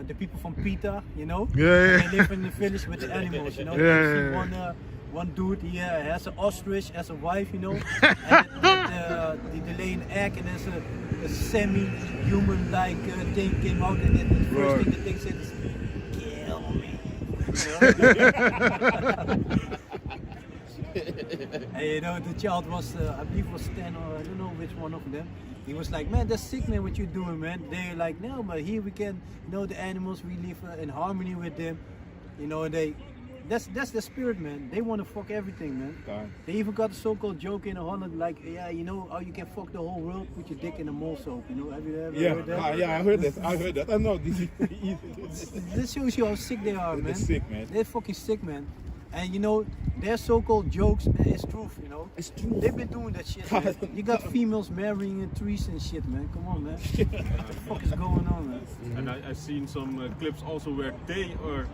the people from PETA, you know, Yeah. they live in the village with the animals, you know. Yeah. You see one dude, he has an ostrich as a wife, you know, and they lay an egg, and there's a semi-human-like thing came out, and then the first thing the thing said is, kill me. And you know, the child was, I believe was 10 or I don't know which one of them. He was like, man, that's sick, man, what you doing, man. They're like, no, but here we can, you know, the animals, we live in harmony with them. You know, that's the spirit, man. They want to fuck everything, man. They even got a so-called joke in Holland, like, yeah, you know how you can fuck the whole world, put your dick in a mole soap, you know, have you ever heard that? I heard that. I know. This shows you how sick they are, man. They're sick, man. They're fucking sick, man. And you know, their so-called jokes is truth, you know. It's true. They've been doing that shit, man. You got females marrying in trees and shit, man. Come on, man. What the fuck is going on, man? And I've seen some clips also where they are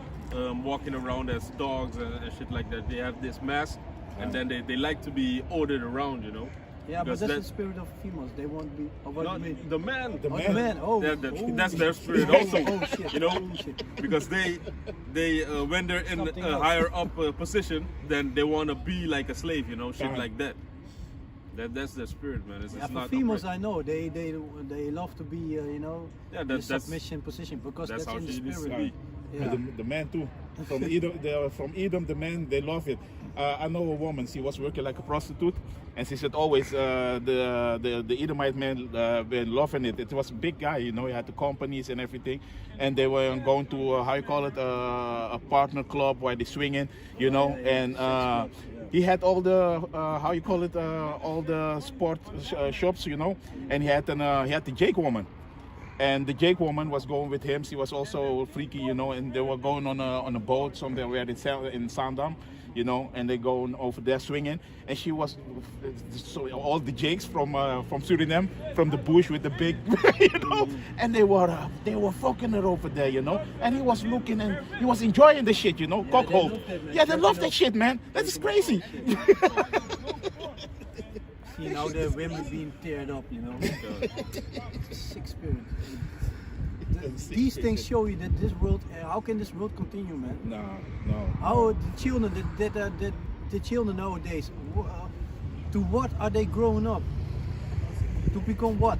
walking around as dogs and shit like that. They have this mask, and then they like to be ordered around, you know. Yeah, Because but that's the spirit of females. They want to be. Or what No, do you mean? the man. Oh, the man. Oh, That's their spirit oh, also. oh, shit. You know, Oh, shit. because they when they're in Something a else. higher up position, then they want to be like a slave. You know, shit Uh-huh. like that. That's their spirit, man. It's Yeah, for not females, upright. I know they love to be, you know, Yeah, in a that's submission position because that's that's how in the she needs to spirit. be. Yeah. The man too. From Edom, the men, they love it. I know a woman. She was working like a prostitute, and she said always the Edomite men were loving it. It was a big guy, you know. He had the companies and everything, and they were going to how you call it a partner club where they swinging, you know. And he had all the how you call it all the sport shops, you know. And he had the Jake woman. And the Jake woman was going with him. She was also freaky, you know, and they were going on a boat somewhere where in Sandam, you know, and they going over there swinging. And she was so all the Jakes from Suriname, from the bush with the big, you know, and they were fucking her over there, you know. And he was looking and he was enjoying the shit, you know, cockhold. Yeah, they love that shit, man. That is crazy. seeing how the women being teared up, you know. It's a sick spirit. These things show you that this world, how can this world continue, man? No. How the children, the children nowadays, to what are they growing up? To become what?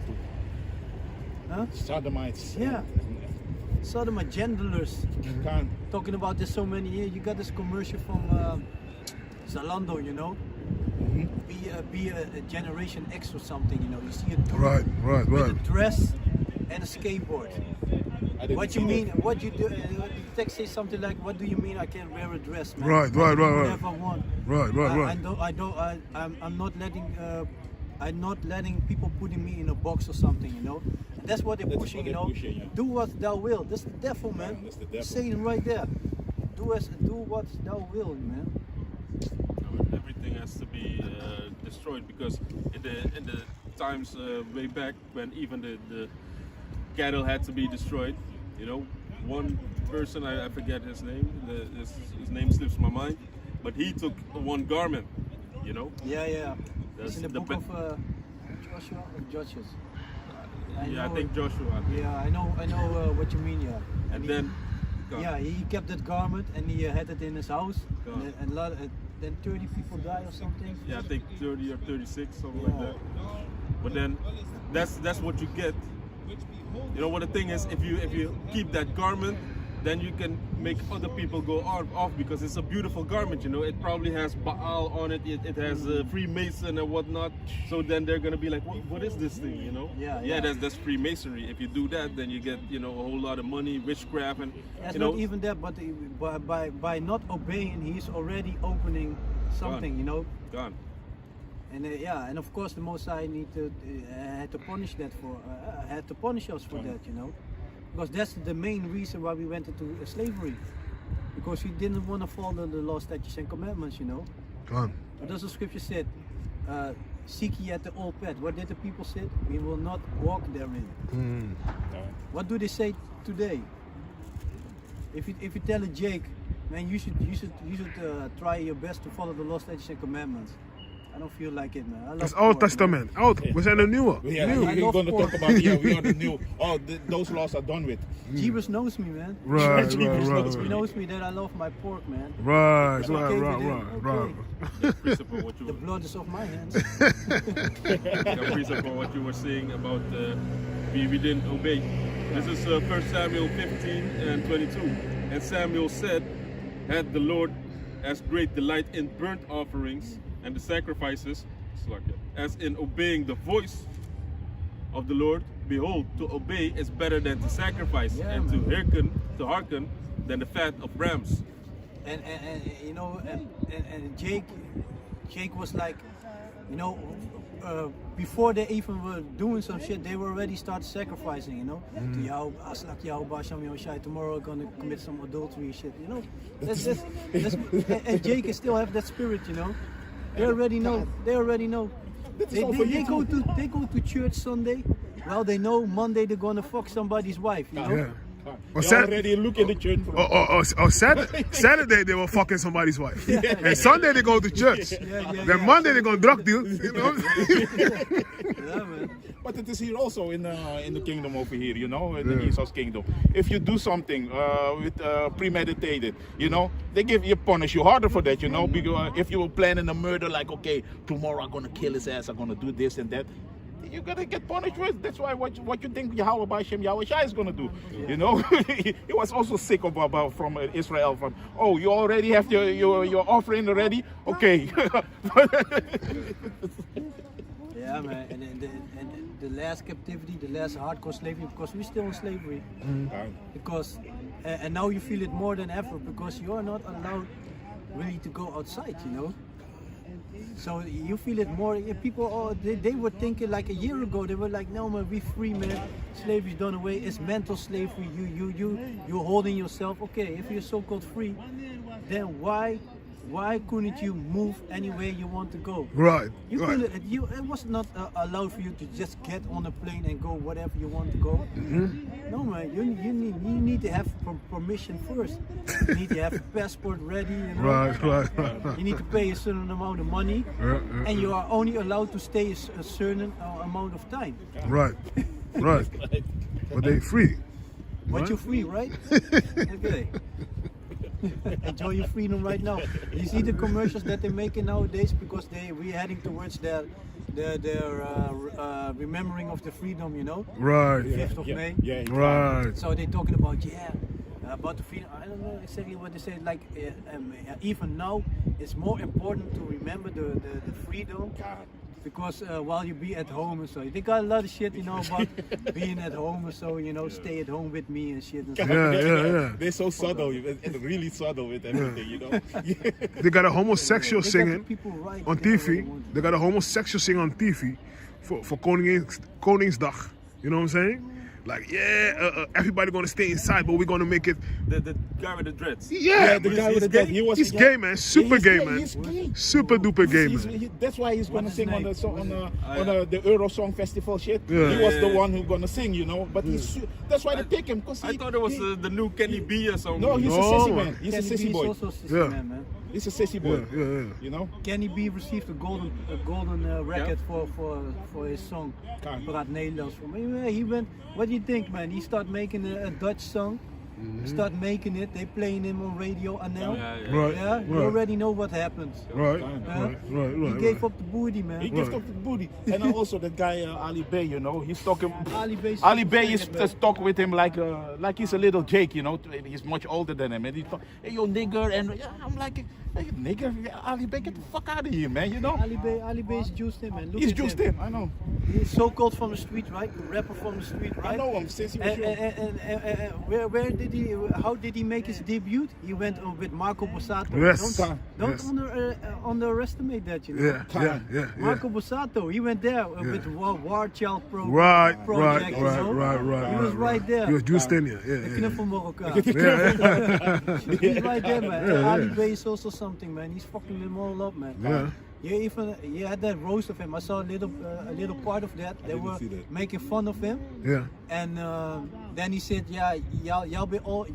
Huh? Sodomites. Yeah. Sodomite, genderless. Can't. Talking about this so many years. You got this commercial from Zalando, you know. Be a Generation X or something, you know. You see a dude with a dress and a skateboard. What you mean? What you do? The text says something like, "What do you mean? I can't wear a dress, man? Right. Whatever I want. Right. I'm not letting people putting me in a box or something, you know. And that's what they're pushing, you know. Do what thou will. That's the devil, man. That's the devil. Saying right there. Do what thou will, man. Everything has to be destroyed because in the times way back when even the cattle had to be destroyed, you know, one person, I forget his name, his name slips my mind, but he took one garment, you know. Yeah. That's It's in the book of Joshua or Judges. I think Joshua. Yeah, I know what you mean. Yeah. And then. Yeah, he kept that garment and he had it in his house, God. and then 30 people died or something. Yeah, I think 30 or 36, something like that. But then, that's what you get. You know what the thing is? If you keep that garment, then you can make other people go off because it's a beautiful garment. You know, it probably has Baal on it. It has Freemason and whatnot. So then they're gonna be like, what is this thing? You know? Yeah. That's Freemasonry. If you do that, then you get a whole lot of money, witchcraft, and That's not even that, but by not obeying, he's already opening something. Gone. You know. Gone. And and of course the Most High had to punish us for that, you know, because that's the main reason why we went into slavery, because we didn't want to follow the law, statutes, and commandments, you know. But as the scripture said, seek ye at the old path. What did the people say? We will not walk therein. What do they say today? If you tell a Jake, man, you should try your best to follow the law, statutes, and commandments. I don't feel like it, man. That's Old Testament. We zijn de nieuwe. Yeah, Nieuw. we're going to talk about we are the new. Those laws are done with. Jeebus knows me, man. Right. He knows me that I love my pork, man. Right. The blood is off my hands. Caprice upon what you were saying about we didn't obey. This is 1 Samuel 15 and 22. And Samuel said, had the Lord as great delight in burnt offerings and the sacrifices, as in obeying the voice of the Lord. Behold, to obey is better than to sacrifice, and to hearken than the fat of rams. And you know, and Jake was like, you know, before they even were doing some shit, they were already started sacrificing, you know. Tomorrow I'm gonna commit some adultery shit, you know. And Jake still have that spirit, you know. They already know. They go to church Sunday. Well, they know Monday they're gonna fuck somebody's wife, you know. Yeah. You're already looking at the church. Saturday they were fucking somebody's wife. And Sunday they go to church. Then Monday they go drug deal. You know? Yeah, man. But it is here also in the kingdom over here, you know, in the Esau's kingdom. If you do something with premeditated, you know, they punish you harder for that, you know. Because if you were planning a murder, like, okay, tomorrow I'm gonna kill his ass, I'm gonna do this and that, you're gonna get punished with. That's why what you think Yahweh Shai is gonna do, you know. He was also sick about from Israel. From you already have your offering already, okay. Yeah, man, and the last captivity, the last hardcore slavery, because we're still in slavery. Because and now you feel it more than ever, because you are not allowed really to go outside, you know. So you feel it more. People, they were thinking like a year ago. They were like, no man, we free, man. Slavery's done away. It's mental slavery. You're holding yourself. Okay, if you're so-called free, then why why couldn't you move anywhere you want to go? Right. You right. couldn't. It was not allowed for you to just get on a plane and go whatever you want to go. No, man. You need to have permission first. You need to have a passport ready. You know? Right. You need to pay a certain amount of money, and you are only allowed to stay a certain amount of time. Right. Right. But they free. But Right? you're free, right? Okay. Enjoy your freedom right now. You see the commercials that they're making nowadays because we're heading towards their remembering of the freedom, you know, Right. 5th of May. Yeah. Right. So they're talking about about the freedom. I don't know exactly what they say. Like even now, it's more important to remember the freedom. Because while you be at home and so, they got a lot of shit, you know, about being at home and so, you know, stay at home with me and shit and stuff. Yeah. They're so subtle, and really subtle with everything, you know. They got a homosexual They got the singing people right on there where they TV. want to. They got a homosexual singing on TV for Koningsdag. You know what I'm saying? Like, everybody gonna stay inside, but we're gonna make it. The guy with the dreads. Yeah, the guy he's with the gay. dread, he was- He's gay, man. Super He's gay, gay, man. he's gay. Super duper gay, man. That's why he's gonna What's sing his on the name? song the Euro Song Festival shit. Yeah. He was the one who's gonna sing, you know. But that's why they pick him, because I thought it was the new Kenny B or something. no, he's a No, sissy man. man. He's a Kenny sissy B boy. is also a sissy Yeah. man. He's a sissy boy. Yeah. You know. Kenny B received a golden record for his song Kan. Praat Nederlands. He went. What do you think, man? He started making a Dutch song. Start making it. They playing him on radio and now. Right. Yeah, you already know what happens. Right. Huh? Right. He gave up the booty, man. He gives up the booty. And then also that guy Ali Bey, you know, he's talking. Ali Bey Is just talk with him like he's a little Jake, you know. He's much older than him, and he talk, hey yo nigger, and I'm like, hey, nigger, Ali Bey, get the fuck out of here, man, you know. Ali Bey is juiced in, man. Look He's at just him. him, I know. He's so-called from the street, right? The rapper from the street, right? I know him since he was young. And where did he? How did he make his debut? He went with Marco Borsato. Yes. Don't Yes. underestimate that, you know. Yeah. Marco Borsato, he went there with War Child project. Right. you know? Right. He was right there. He was juiced in here. The Yeah. knuffel Marokkaan. He's right there, man. Ali Bey is also something, man. He's fucking them all up, man. Yeah. You had that roast of him. I saw a little part of that. They were see that. making fun of him. Yeah. And then he said, y'all be all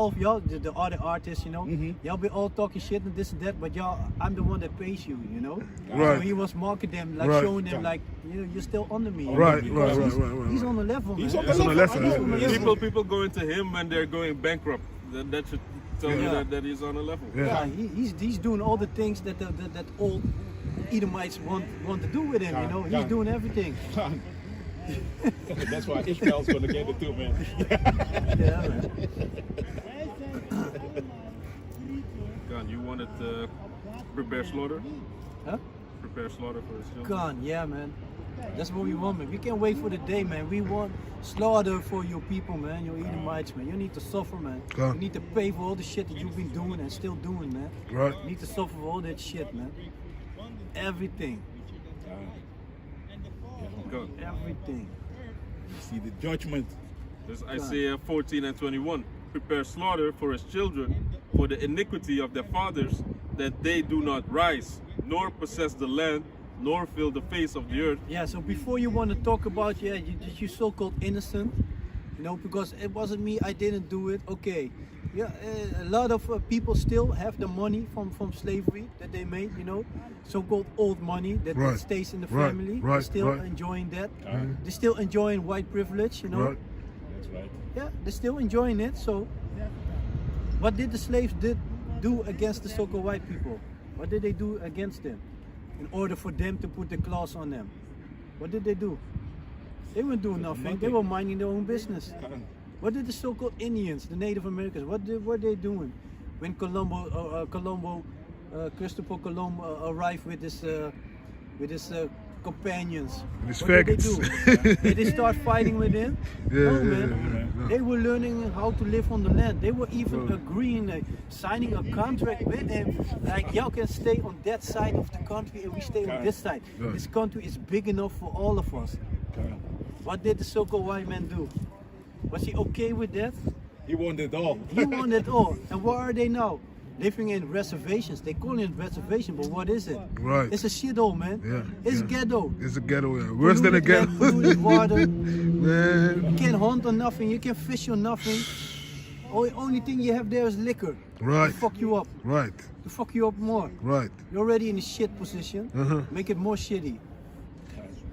of y'all, the other artists, you know, y'all be all talking shit and this and that, but I'm the one that pays you, you know. Right. So he was marketing them, like Right. showing them, like, you're still under me. Right. He's on the level, man. He's on He's on the left I know, hand. man. People going to him when they're going bankrupt. That should tell you Yeah. that he's on a level. Yeah, he's doing all the things that that old Edomites want to do with him, you know. He's doing everything. That's why Ishmael's gonna get it too, man. Yeah, man. God, you wanted to prepare slaughter? Huh? Prepare slaughter for his children? Gone, yeah, man. That's what we want, man. We can't wait for the day, man. We want slaughter for your people, man. Your Edomites, man. You need to suffer, man. Gone. You need to pay for all the shit that you've been doing and still doing, man. Right. You need to suffer for all that shit, man. Everything. God. Everything. See the judgment. There's Isaiah 14 and 21. Prepare slaughter for his children, for the iniquity of their fathers, that they do not rise, nor possess the land, nor fill the face of the earth. Yeah, so before you want to talk about, you so-called innocent, you know, because it wasn't me, I didn't do it, okay. Yeah, a lot of people still have the money from slavery that they made, you know, so-called old money that Right. stays in the Right. family. Right. They're still Right. enjoying that. They're still enjoying white privilege, you know. Right. That's right. Yeah, they're still enjoying it. So, what did the slaves do against the so-called white people? What did they do against them in order for them to put the claws on them? What did they do? They weren't doing nothing. They were minding their own business. What did the so-called Indians, the Native Americans, what were they doing when Christopher Columb arrived with his companions? His What did they faggots. do? Did they start fighting with him? No, man. yeah. They were learning how to live on the land. They were even agreeing, signing a contract with him. Like, y'all can stay on that side of the country and we stay on this side. Right. This country is big enough for all of us. What did the so-called white man do? Was he okay with that? He wanted it all. He wanted it all. And where are they now? living in reservations. They call it reservation, but what is it? Right. It's a shithole, man. Yeah. It's yeah. ghetto. It's a ghetto, yeah. Worse than a Polluted ghetto. land, polluted water. Man. You can't hunt on nothing. You can't fish on nothing. Only thing you have there is liquor. Right. To fuck you up. Right. To fuck you up more. Right. You're already in a shit position. Uh-huh. Make it more shitty.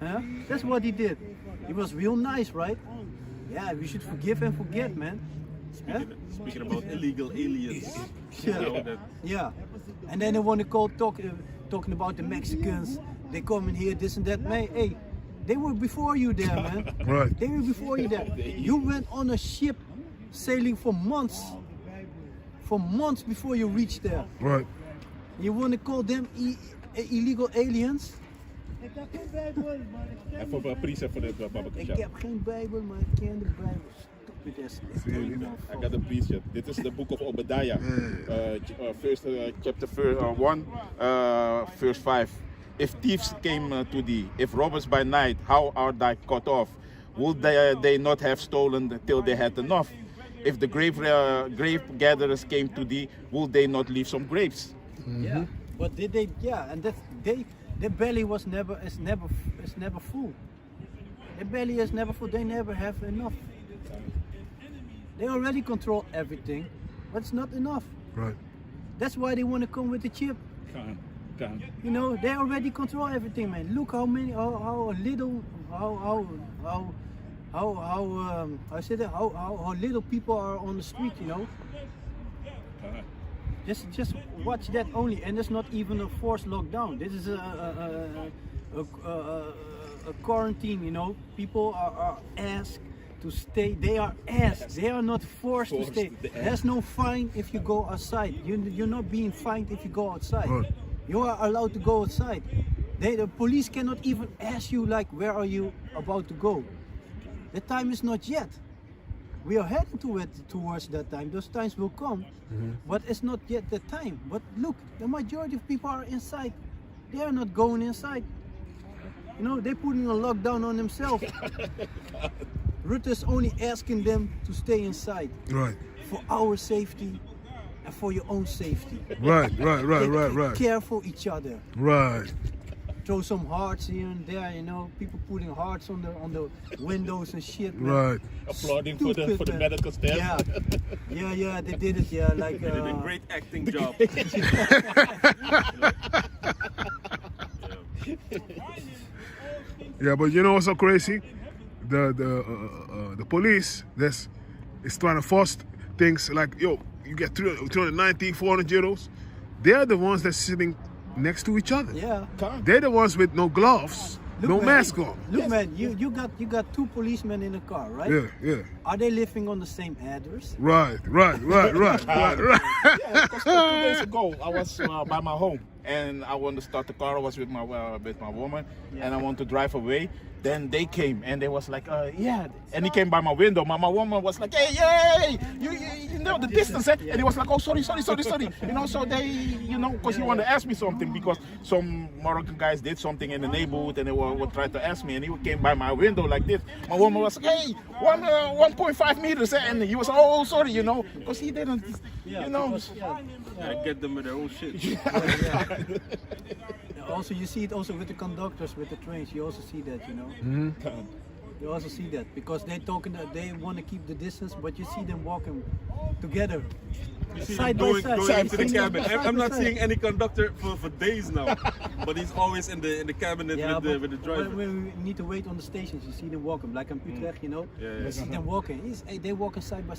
Huh? That's what he did. He was real nice, right? Yeah, we should forgive and forget, man. Huh? Speaking about illegal aliens. You know that. Yeah. And then they want to talking about the Mexicans. They come in here, this and that. Man, hey, they were before you there, man. Right. They were before you there. You went on a ship sailing for months. For months before you reached there. Right. You want to call them illegal aliens? En voor precept voor de Babaka Ik Shop. heb geen Bijbel, maar ik ken de Bijbel. Stupid ass. I got a precept. Dit is the book of Obadiah. First chapter 1, verse 5. If thieves came to thee, if robbers by night, how are they cut off? Would they not have stolen till they had enough? If the grave gatherers came to thee, would they not leave some grapes? Yeah, but did they? Yeah, and their belly is never full. Their belly is never full. They never have enough. They already control everything, but it's not enough. Right. That's why they want to come with the chip. Kan. You know, they already control everything, man. Look how many, how little, how little people are on the street. You know. Just watch that only, and it's not even a forced lockdown. This is a quarantine. You know, people are asked to stay. They are asked. They are not forced to stay. There's no fine if you go outside. You're not being fined if you go outside. Right. You are allowed to go outside. The police cannot even ask you like, where are you about to go? The time is not yet. We are heading towards that time. Those times will come, but it's not yet the time. But look, the majority of people are inside. They are not going inside. You know, they're putting a lockdown on themselves. Rutte's only asking them to stay inside. Right. For our safety and for your own safety. Right. Care for each other. Right. Throw some hearts here and there, you know. People putting hearts on the windows and shit. Man. Right. Applauding for the man. medical staff. Yeah, they did it. Yeah, like. They did a great acting job. Yeah, but you know what's so crazy? The police is trying to force things like, yo, you get 390, 400 euros. They're the ones that's sitting next to each other. Yeah. They're the ones with no gloves, no man, mask on. Look, man, you got two policemen in a car, right? Yeah. Are they living on the same address? Right. Yeah, because 2 days ago I was by my home and I wanted to start the car. I was with my woman and I want to drive away. Then they came and they was like, yeah. And he came by my window. My woman was like, hey, you know the distance, eh? And he was like, oh, sorry. You know, so they, you know, because he wanted to ask me something because some Moroccan guys did something in the neighborhood and they were trying to ask me. And he came by my window like this. My woman was like, hey, 1.5 meters, eh? And he was, oh, sorry, you know, because he didn't, you know. Because, I get them with their own shit. Yeah. Also, you see it also with the conductors, with the trains. You also see that, you know. You also see that because they want to keep the distance, but you see them walking together, You see side them by going side. into the cabin. I'm not side. seeing any conductor for days now, but he's always in the cabinet Yeah, with the driver. when we need to wait on the stations, you see them walking, like in Utrecht, you know. Yeah. You see them walking. They walking side by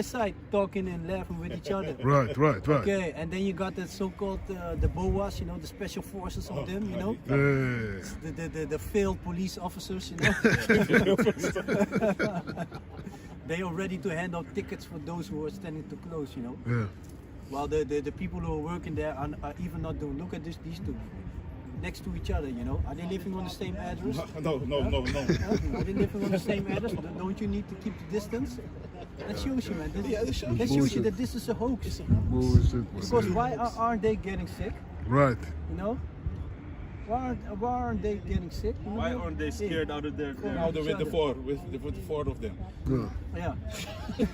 side, talking and laughing with each other. Right. Okay, and then you got the so-called the BOAs, you know, the special forces of them, you know. The failed police officers, you know. They are ready to hand out tickets for those who are standing too close, you know. Yeah. While the people who are working there are even not doing. Look at these two next to each other, you know. Are they living on the same address? No. Are they living on the same address? Don't you need to keep the distance? That shows you, man. That shows you that this is a hoax. Because why aren't they getting sick? Right. You know? Why aren't they getting sick? You know? Why aren't they scared Hey, out of their Now they're with the four, with the four of them. Yeah. Yeah.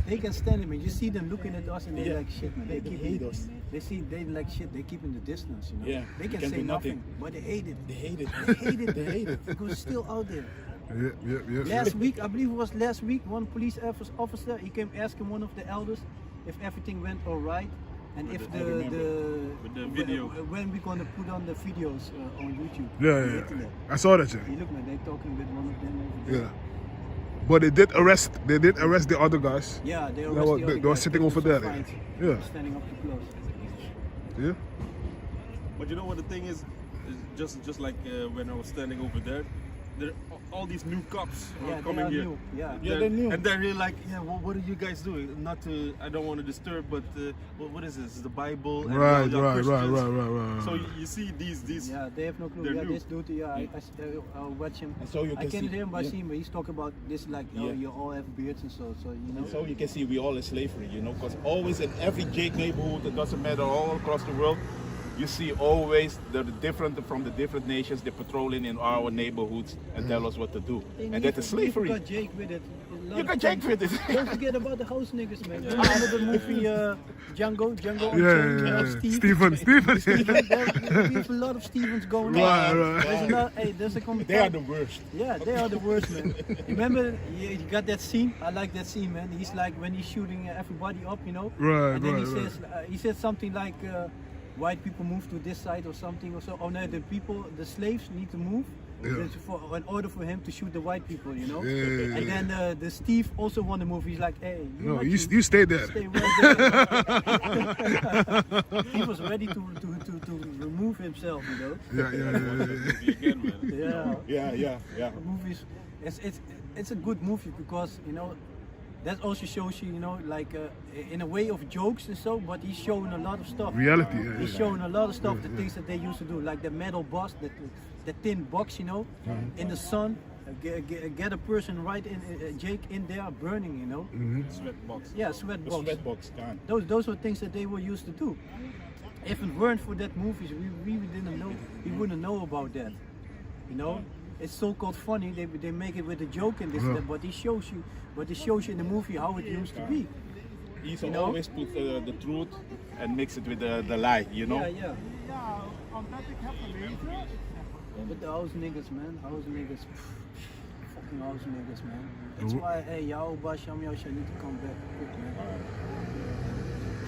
They can stand it, man. You see them looking at us and they're Yeah. like shit, man. They hate us. They like shit. They keep in the distance, you know. Yeah, They can can't say do nothing, nothing. but they hate it. They hate it. They hate it. They hate it. Because it's still out there. Yeah. Last week, I believe it was last week, one police officer, he came asking one of the elders if everything went all right and if I remember. With the video. when we gonna put on the videos on YouTube. Yeah. on the internet. I saw that, yeah. You look, man, they talking with one of them over there. Yeah. But they did arrest the other guys. Yeah, they They arrested were- the they other were guys, sitting gave over them some there, fines yeah. for standing up too close. Yeah. But you know what the thing is just like when I was standing over there, all these new cops Yeah, are they coming are here. new. Yeah. Yeah, they're new. And they're really like, yeah, what are you guys doing? Not to, I don't want to disturb, but what is this? The Bible. And Right. y'all Christians. So So you see these. Yeah, they have no clue. They're Yeah, new. this dude, I watch him. And so you I can can't see, hear him by yeah. seeing, but he's talking about this like, oh, Yeah. you all have beards and so you know. So you can see we all in slavery, you know, because always in every Jake neighborhood, it doesn't matter, all across the world, you see always the different from the different nations, they're patrolling in our neighborhoods and tell us what to do. And that is slavery. You got Jake with it. A lot You of got Jake things. with it. Don't forget about the house niggas, man. Remember the movie Django on yeah, Chain? Stephen. There's a lot of Stevens going Right, on. right. There's a lot, hey, there's a They are the worst. Yeah, they are the worst, man. Remember, you got that scene? I like that scene, man. He's like when he's shooting everybody up, you know. Right, And then right, he said something like, white people move to this side or something or so. Oh no, the slaves need to move. Yeah. In order for him to shoot the white people, you know. Yeah. And then the Steve also want to move. He's like, hey, No, you stay there. Stay right there. He was ready to remove himself, you know. Yeah. Again, man. Yeah. Yeah. The movies, it's a good movie because you know that also shows you, you know, like in a way of jokes and so, but he's showing a lot of stuff. Reality. He's showing a lot of stuff, the things that they used to do, like the metal box, the tin box, you know, in the sun, get a person right in, Jake in there burning, you know. Sweat box. Yeah, sweat The box. sweat box gone. Those were things that they were used to do. If it weren't for that movies, we didn't know, we wouldn't know about that, you know. It's so-called funny. They make it with a joke and this and that, but it shows you in the movie how it used to be. He You know? always put the truth and mix it with the lie, you know. Yeah. But the house niggas, man, fucking house niggas, man. That's why, hey, y'all Basham, y'all should need to come back quick, man.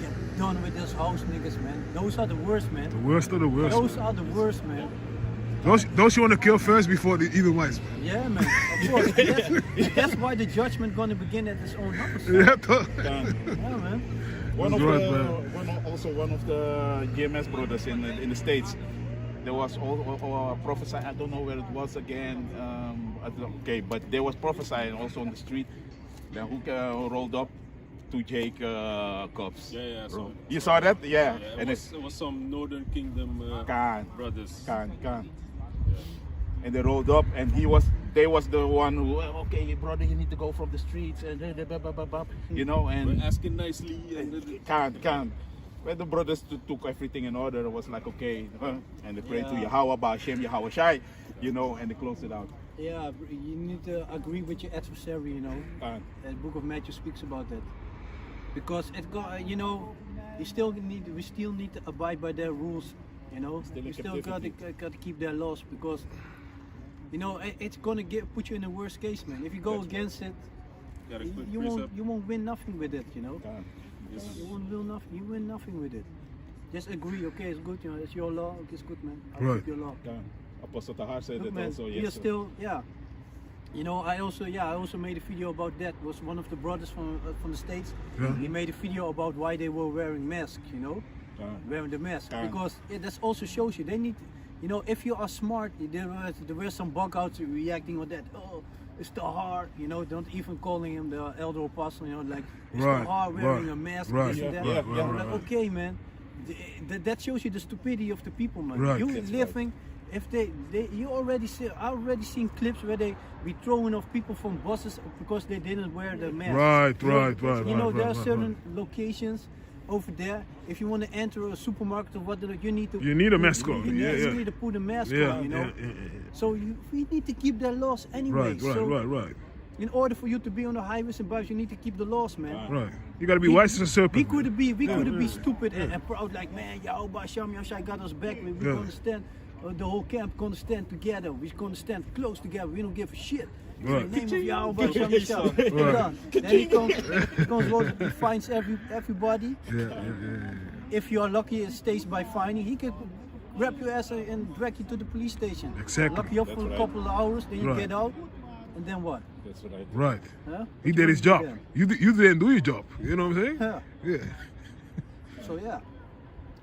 Get done with those house niggas, man. Those are the worst, man. The worst of the worst. Those are the worst, man. Those you want to kill first before they even whites, man. Yeah, man. Of course. That's why the judgment gonna begin at his own house. Yeah, Yeah, man. One of Right, one of the GMS brothers in the States, there was all prophesy. I don't know where it was again. Okay, but there was prophesying also on the street. The who rolled up to Jake cops. Yeah, I saw it. You saw that? Yeah. Yeah, And it was some Northern Kingdom brothers. Can. And they rolled up, and they was the one who, okay, brother, you need to go from the streets, and you know, and We're asking nicely. And can't. When the brothers took everything in order, it was like, okay, and they prayed to Yeah. Yahweh, Ba'Shem, Yahweh Shai, you know, and they closed it out. Yeah, you need to agree with your adversary, you know. Can't. The book of Matthew speaks about that. Because it got, you know, we still need to abide by their rules, you know. Still in We still got captivity. to keep their laws because, you know, it's gonna put you in the worst case, man. If you go That's against it, got a quick you precept. won't win nothing with it, you know. Can't. You won't win nothing. You win nothing with it. Just agree. Okay, it's good. You know, it's your law. Okay, it's good, man. I'll Right. keep your law. Can't. Apostle Tahar said Look, that man, also. you're Yes. still, yeah. You know, I also made a video about that. It was one of the brothers from the States. Yeah. He made a video about why they were wearing masks. You know, wearing the mask Yeah. because that also shows you they need. You know, if you are smart, there were some bug outs reacting on that. Oh, it's the hard. You know, don't even calling him the elder apostle. You know, like it's Right, the hard wearing right, a mask. right, This and that. yeah, I'm right, like, okay, man. That shows you the stupidity of the people, man. Right. You That's living. If I already seen clips where they be throwing off people from buses because they didn't wear the mask. Right. You know, there are certain right. locations over there. If you want to enter a supermarket or whatever, you need to. You need a mask on. You Yeah, need to put a mask yeah, on, you know. yeah. So we need to keep their laws anyway. Right, so right. in order for you to be on the highways and byways, you need to keep the laws, man. Right. You gotta be wise as a serpent. We could be stupid and proud, like, man, Yahweh Hashem, Yahshai got us back. We're gonna stand, the whole camp gonna stand together. We're gonna stand close together. We don't give a shit. Right. In the name of Yahweh Hashem, Yahshai. Right. Then he comes, he finds everybody. Yeah. If you're lucky, it stays by fining. He can grab your ass and drag you to the police station. Exactly. Lock you up for a couple of hours, then you Right. get out, and then what? That's right. Right. Huh? He did his job. Yeah. You didn't do your job. You know what I'm saying? Yeah. Yeah. So yeah.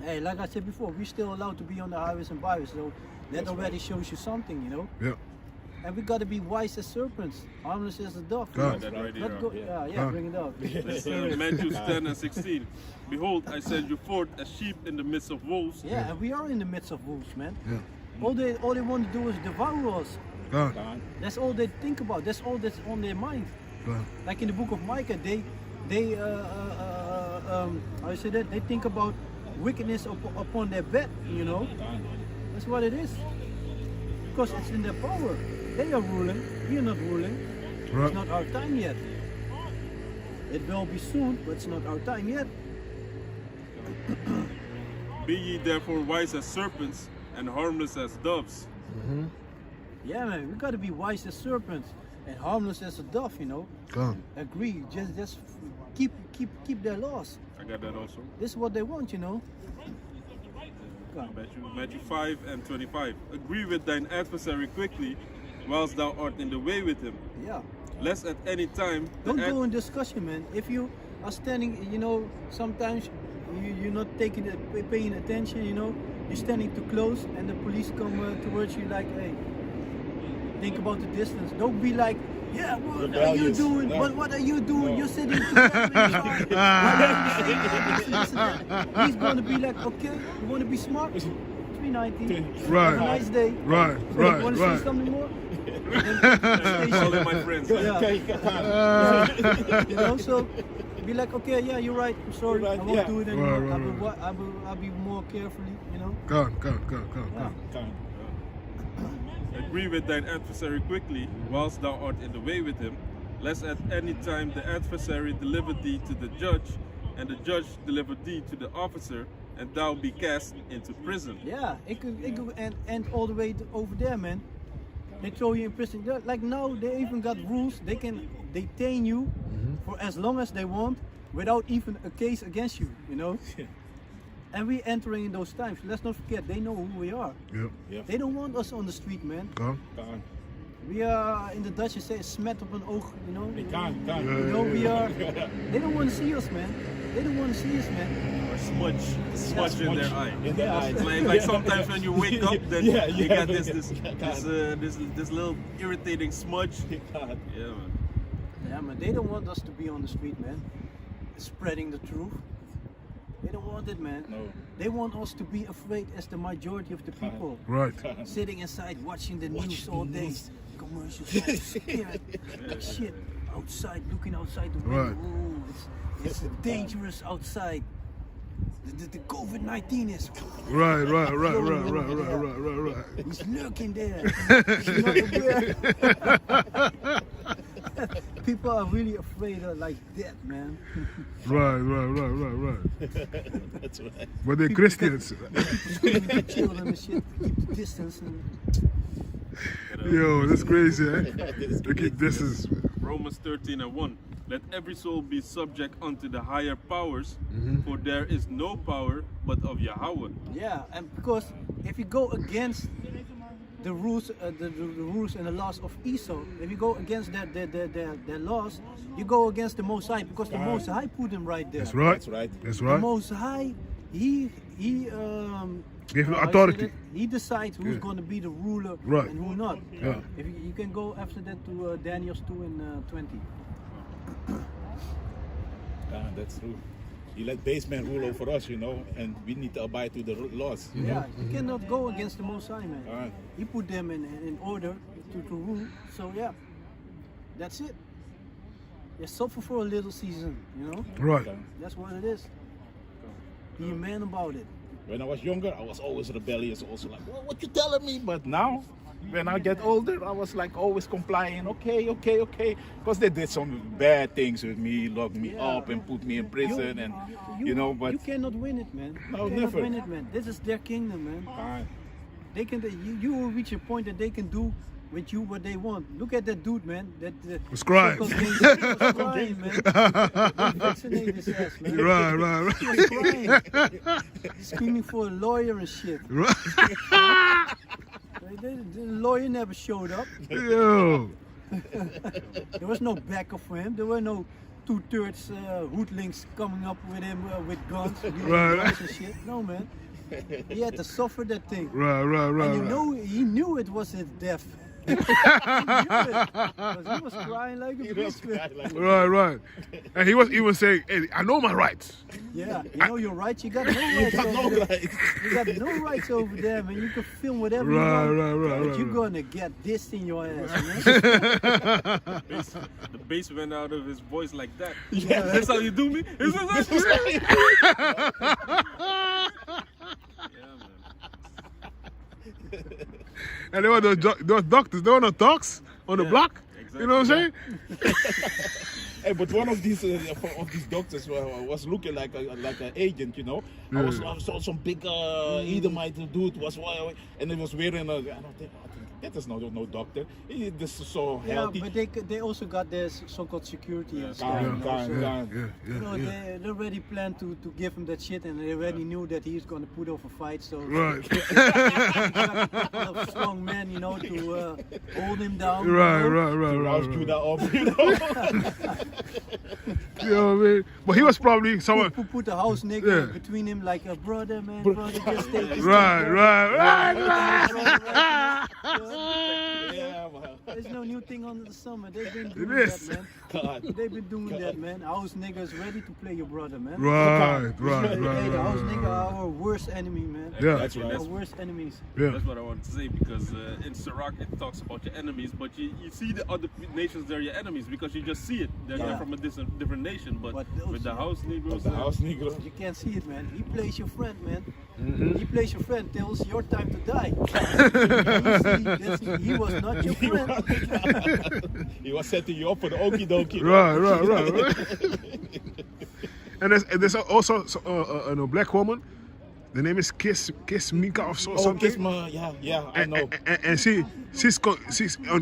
Hey, like I said before, we're still allowed to be on the highways and byways, so that already shows you something, you know. Yeah. And we gotta be wise as serpents, harmless as a dove. you God. know? That right Not here. go- yeah, bring it up. It's, Matthew 10 and 16. Behold, I send you forth as sheep in the midst of wolves. Yeah, and we are in the midst of wolves, man. Yeah. All they want to do is devour us. God. That's all they think about. That's all that's on their mind. God. Like in the book of Micah, they how you say that? They think about wickedness upon their bed, you know. That's what it is. Because it's in their power. They are ruling. We are not ruling. Right. It's not our time yet. It will be soon, but it's not our time yet. Be ye therefore wise as serpents and harmless as doves. Yeah, man, we gotta be wise as serpents and harmless as a dove, you know. God. Agree. Just keep their laws. I got that also. This is what they want, you know. God. Matthew 5 and 25. Agree with thine adversary quickly, whilst thou art in the way with him, Yeah. lest at any time the Don't go in discussion, man. If you are standing, you know, sometimes you're not paying attention, you know. You're standing too close and the police come towards you like, hey, think about the distance. Don't be like, yeah, what are you Rebellious. doing? No. What are you doing? No. You're sitting together in the car. Why are you saying this and that? He's going to be like, okay, you want to be smart? 390. Right. Have a nice day. Right. You want to say something more? all of my friends. Yeah. You know, so be like, okay, yeah, you're right. I'm sorry. Right, I won't yeah. do it anymore. Right. I'll be more carefully, you know. God. Agree with thine adversary quickly, whilst thou art in the way with him, lest at any time the adversary deliver thee to the judge, and the judge deliver thee to the officer, and thou be cast into prison. Yeah, it could end all the way over there, man. They throw you in prison. Like now, they even got rules. They can detain you for as long as they want, without even a case against you, you know. And we're entering in those times. Let's not forget, they know who we are. Yep. They don't want us on the street, man. God. We are, in the Dutch you say, smet op een oog, you know. Can't. You know, we are, they don't want to see us, man. They don't want to see us, man. Or smudge in their eye. In their eyes. Like sometimes when you wake up, then Yeah, you yeah, got this little irritating smudge. Yeah, man. Yeah, man, they don't want us to be on the street, man. Spreading the truth. They don't want it, man. No. They want us to be afraid as the majority of the people. Right. Sitting inside watching the news all day. Commercials, scared. Shit. Outside, looking outside the window. Right. Ooh, it's dangerous outside. The COVID-19 is. Right. He's lurking there. He's not aware. People are really afraid of like that, man. Right. That's right. But they're Christians. Screaming to children and shit, keep the distance. And Yo, that's crazy, eh? They keep distance. Romans 13 and 1. Let every soul be subject unto the higher powers, for there is no power but of Yahweh. yeah, and because if you go against the rules, the rules and the laws of Esau, if you go against their laws, you go against the Most High, because the Most High put them right there. That's right. That's right. That's The right. Most High, he Give him how you say authority. that? He decides who's Yeah. going to be the ruler Right. and who not. Yeah. If you can go after that to Daniel 2 and 20. That's true. He let basemen rule over us, you know, and we need to abide to the laws. You know? Yeah, you cannot go against the Most High, man. Alright. He put them in order to rule. So yeah, that's it. You suffer for a little season, you know. Right. That's what it is. Be a man about it. When I was younger, I was always rebellious, also like, well, what you telling me? But now, when I get older, I was like always complying. Okay, because they did some bad things with me, locked me up and put me in prison, and you know. But you cannot win it, man. No, you cannot never. win it, man. This is their kingdom, man. They can. You will reach a point that they can do with you what they want. Look at that dude, man. That was crying. Was crying, man. They vaccinated his ass, man. Right. He was crying, screaming for a lawyer and shit. The lawyer never showed up. Yo. There was no backup for him. There were no 2/3 hoodlings coming up with him with guns, guns and shit. No, man. He had to suffer that thing. Right. And you know, he knew it was his death. He knew it. 'Cause he was crying like a bitch. Right. And he was even saying, hey, I know my rights. Yeah, you know your rights. You got no rights over there. You got no rights over there, man. You can film whatever you want. But you're gonna get this in your ass, man. The bass went out of his voice like that. Yeah. That's how you do me? Is that? Yeah, man. And there were those doctors, there were no docs on the block. Exactly. You know what I'm saying? Hey, but one of these doctors was looking like an agent, you know. I saw some big Edomite dude was, and he was wearing I think that is no doctor. He this is so healthy. Yeah, but they also got their so-called security and stuff. Yeah. They already planned to give him that shit, and they already knew that he's gonna put off a fight. So Right. a couple of strong men, you know, to hold him down. Right. Rouse Judah up, you know. You know what I mean? But he was probably someone. Who put the house nigga between him like a brother, man. Brother, just take this. Right. Yeah, man. There's no new thing under the summer. They've been doing is. that, man. God. They've been doing that, man. House niggas ready to play your brother, man. Right. Hey, the house nigga are our worst enemy, man. Yeah. That's right. Our worst enemies. Yeah. That's what I want to say, because in Sirach it talks about your enemies, but you see the other nations, they're your enemies because you just see it. They're from a different nation, but with the house Negroes, You can't see it, man. He plays your friend, man. He plays your friend till it's your time to die. He was not your friend. He was setting you up for the okie dokie. Right. And there's also a black woman. The name is Kiss Mika or something. Kisma, yeah, I know. And she's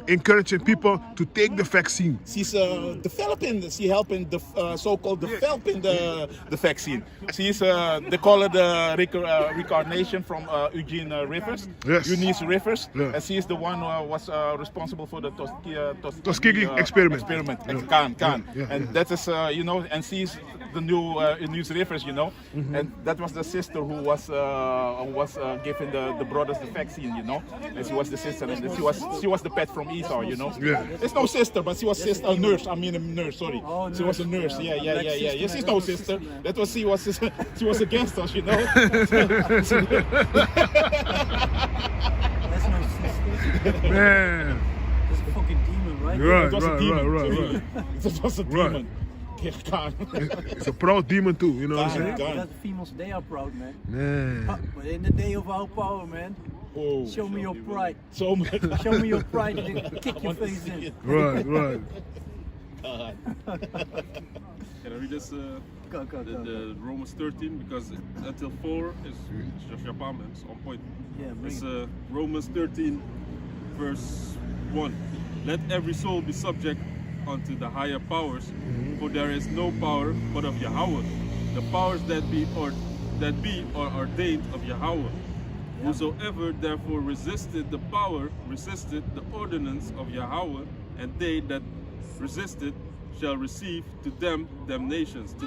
encouraging people to take the vaccine. She's developing, helping the so-called developing the vaccine. She's they call her the reincarnation from Eugene Rivers, Yes. Eunice Rivers, Yeah. and she's the one who was responsible for the Tuskegee experiment. Khan. Yeah. And that is you know, and she's the new Eunice Rivers, you know, and that was the sister who was giving the brothers the vaccine, you know, and she was the sister, and she was the pet from Esau, you know. Yeah. It's no sister, but she was sister, a nurse. I mean a nurse. Sorry, Oh, she was a nurse. nurse, Yeah. sister, She's man. no That's sister. sister, man. That was she was against us, you know. That's no sister. Man. That's a fucking demon, right? Right. It was a demon. It was a Right. demon. Khan. It's a proud demon too, you know what I'm saying? God. That's the females, they are proud, man. Man. But in the day of our power, man, Oh, show me your pride. so much. Show me your pride and then kick your face in. Right. God. Can I read this? Go. The Romans 13, because until 4 is just Japan, man. It's on point. Yeah, bring It's it. Romans 13, verse 1. Let every soul be subject unto the higher powers, for there is no power but of Yahweh. The powers that be are ordained of Yahweh. Whosoever therefore resisted the power, resisted the ordinance of Yahweh, and they that resisted shall receive to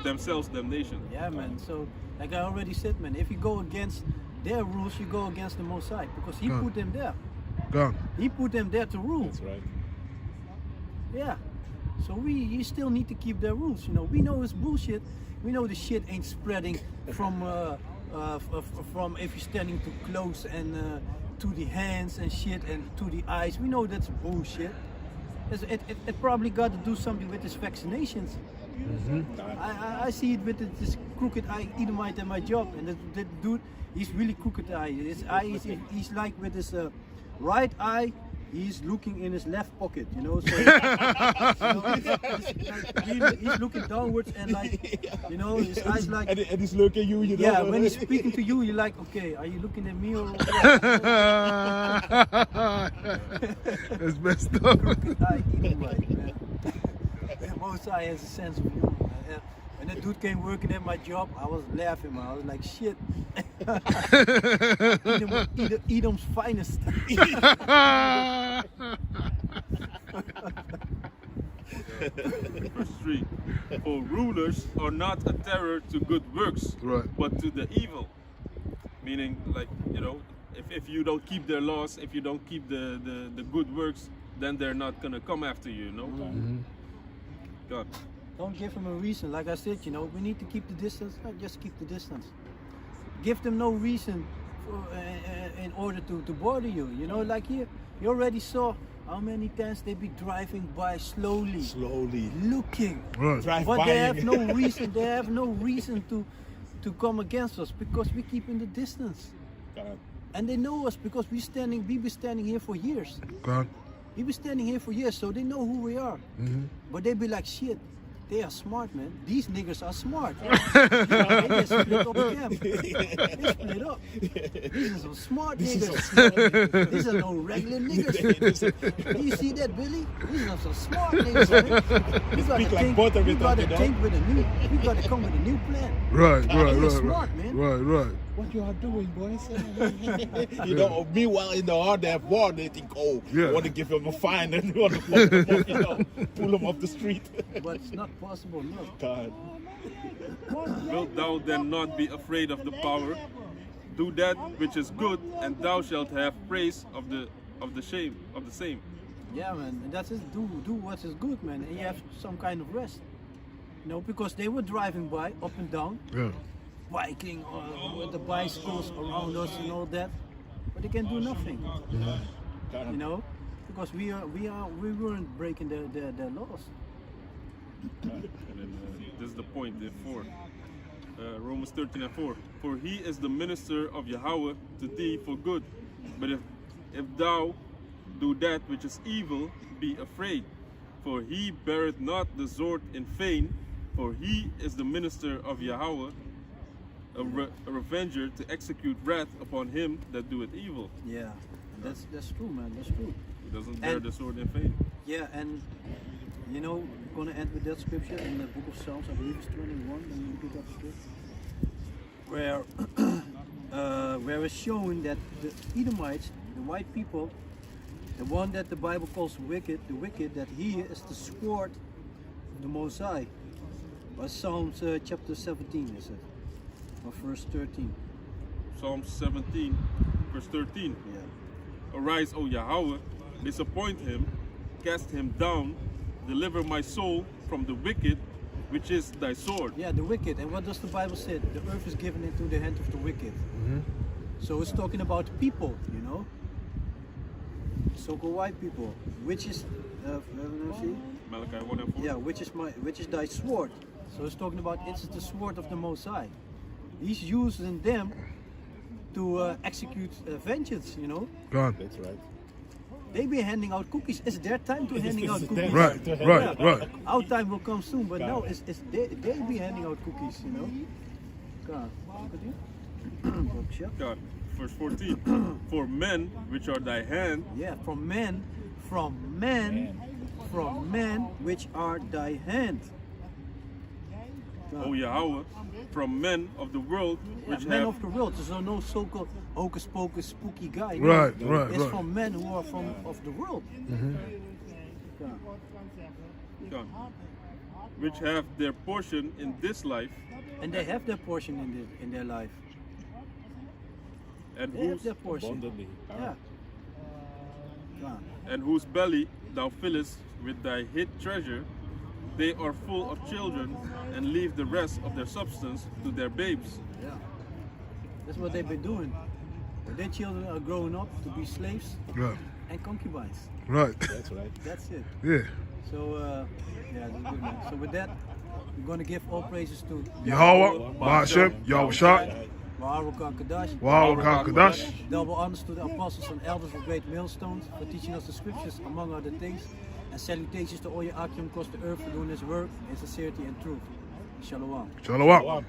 themselves damnation. Yeah, man. So, like I already said, man, if you go against their rules, you go against the Most High, because He put them there. Gone. He put them there to rule. That's right. Yeah. So you still need to keep their rules. You know, we know it's bullshit. We know the shit ain't spreading from if you're standing too close and to the hands and shit and to the eyes. We know that's bullshit. It probably got to do something with his vaccinations. I see it with this crooked-eyed Edomite at my job, and that dude, he's really crooked-eyed. His eye he's like with his right eye, he's looking in his left pocket, you know. So, he's looking downwards and like, you know, his eyes like. And he's looking at you, you know. Yeah, when he's speaking to you, you're like, okay, are you looking at me or what? That's messed up. Crooked-eyed Edomite, man. Mosai has a sense of humor. Man. When that dude came working at my job, I was laughing, man. I was like, shit. Edom's finest. Verse 3. For rulers are not a terror to good works, Right. but to the evil. Meaning, like, you know, if you don't keep their laws, if you don't keep the good works, then they're not gonna come after you, you know? God. Don't give them a reason. Like I said, you know, we need to keep the distance. Just keep the distance. Give them no reason for, in order to bother you. You know, like here, you already saw how many times they be driving by slowly, looking. Right. Drive But by. they have no reason. They have no reason to come against us because we keep in the distance. God. And they know us because we be standing here for years. God. We be standing here for years, so they know who we are. But they be like, shit, they are smart, man. These niggas are smart. They just split up the camp. They split up. These are some smart niggas. These are no regular niggas. Do you see that, Billy? These are some smart niggas, man. We gotta Speak like think, both of we it, gotta you know? think with a new, we gotta come with a new plan. Right. They're smart, man. Right. What you are doing, boys? You know, meanwhile in the heart they have war, they think, oh, Yeah. I want to give him a fine and want to fuck him up, you know, pull him off the street. But it's not possible, no. God. Wilt thou then not be afraid of the power? Do that which is good, and thou shalt have praise of the same. Yeah, man, and that's it. Do what is good, man, and you have some kind of rest. You know, because they were driving by up and down, Yeah. biking with the bicycles around us and all that, but they can do nothing. You know, because we weren't breaking their laws. And then, this is the point, the 4. Romans 13:4. For he is the minister of Yahweh to thee for good. But if thou do that which is evil, be afraid. For he beareth not the sword in vain, for he is the minister of Yahweh, a revenger to execute wrath upon him that doeth evil. Yeah, and that's true, man. That's true. He doesn't bear And- the sword in vain. Yeah, and you know, we're gonna end with that scripture in the book of Psalms. I believe it's 21. Let me look it up quick. Where it's showing that the Edomites, the white people, the one that the Bible calls wicked, the wicked, that he is the sword of the Most High. But Psalms chapter 17 is it, or verse 13. Psalm 17, verse 13. Yeah. Arise, O Yahweh, disappoint him, cast him down, deliver my soul from the wicked, which is thy sword. Yeah, the wicked. And what does the Bible say? The earth is given into the hand of the wicked. So it's talking about people, you know, so-called white people, which is, let me see. Malachi 1:4. Yeah, which is thy sword. So it's talking about it's the sword of the Most High. He's using them to execute vengeance, you know. God. That's right. They be handing out cookies. It's their time to handing out cookies. Right. Our time will come soon, but now it's they be handing out cookies, you know. God, God, verse 14. For men which are thy hand, yeah, from men which are thy hand. O Yahweh, from men of the world Yeah, which men have of the world. There's no so-called hocus pocus spooky guy. No. Right. It's from men who are of the world. Yeah. God, which have their portion in this life, And they have their portion in their life. and They have whose their portion. Abundantly. Yeah. Yeah. and whose belly thou fillest with thy hid treasure. They are full of children, and leave the rest of their substance to their babes. Yeah. That's what they've been doing. Their children are growing up to be slaves Right. and concubines. Right. That's right. That's it. Yeah. So, yeah, that's good, man. So with that, We're going to give all praises to Yahweh, Ba'ashem, Yahushua, Baruch HaKadosh. Baruch HaKadosh. Double honors to the apostles and elders of great millstones for teaching us the scriptures, among other things. And salutations to all your Akim across the earth for doing this work in sincerity and truth. Shalom. Shalom.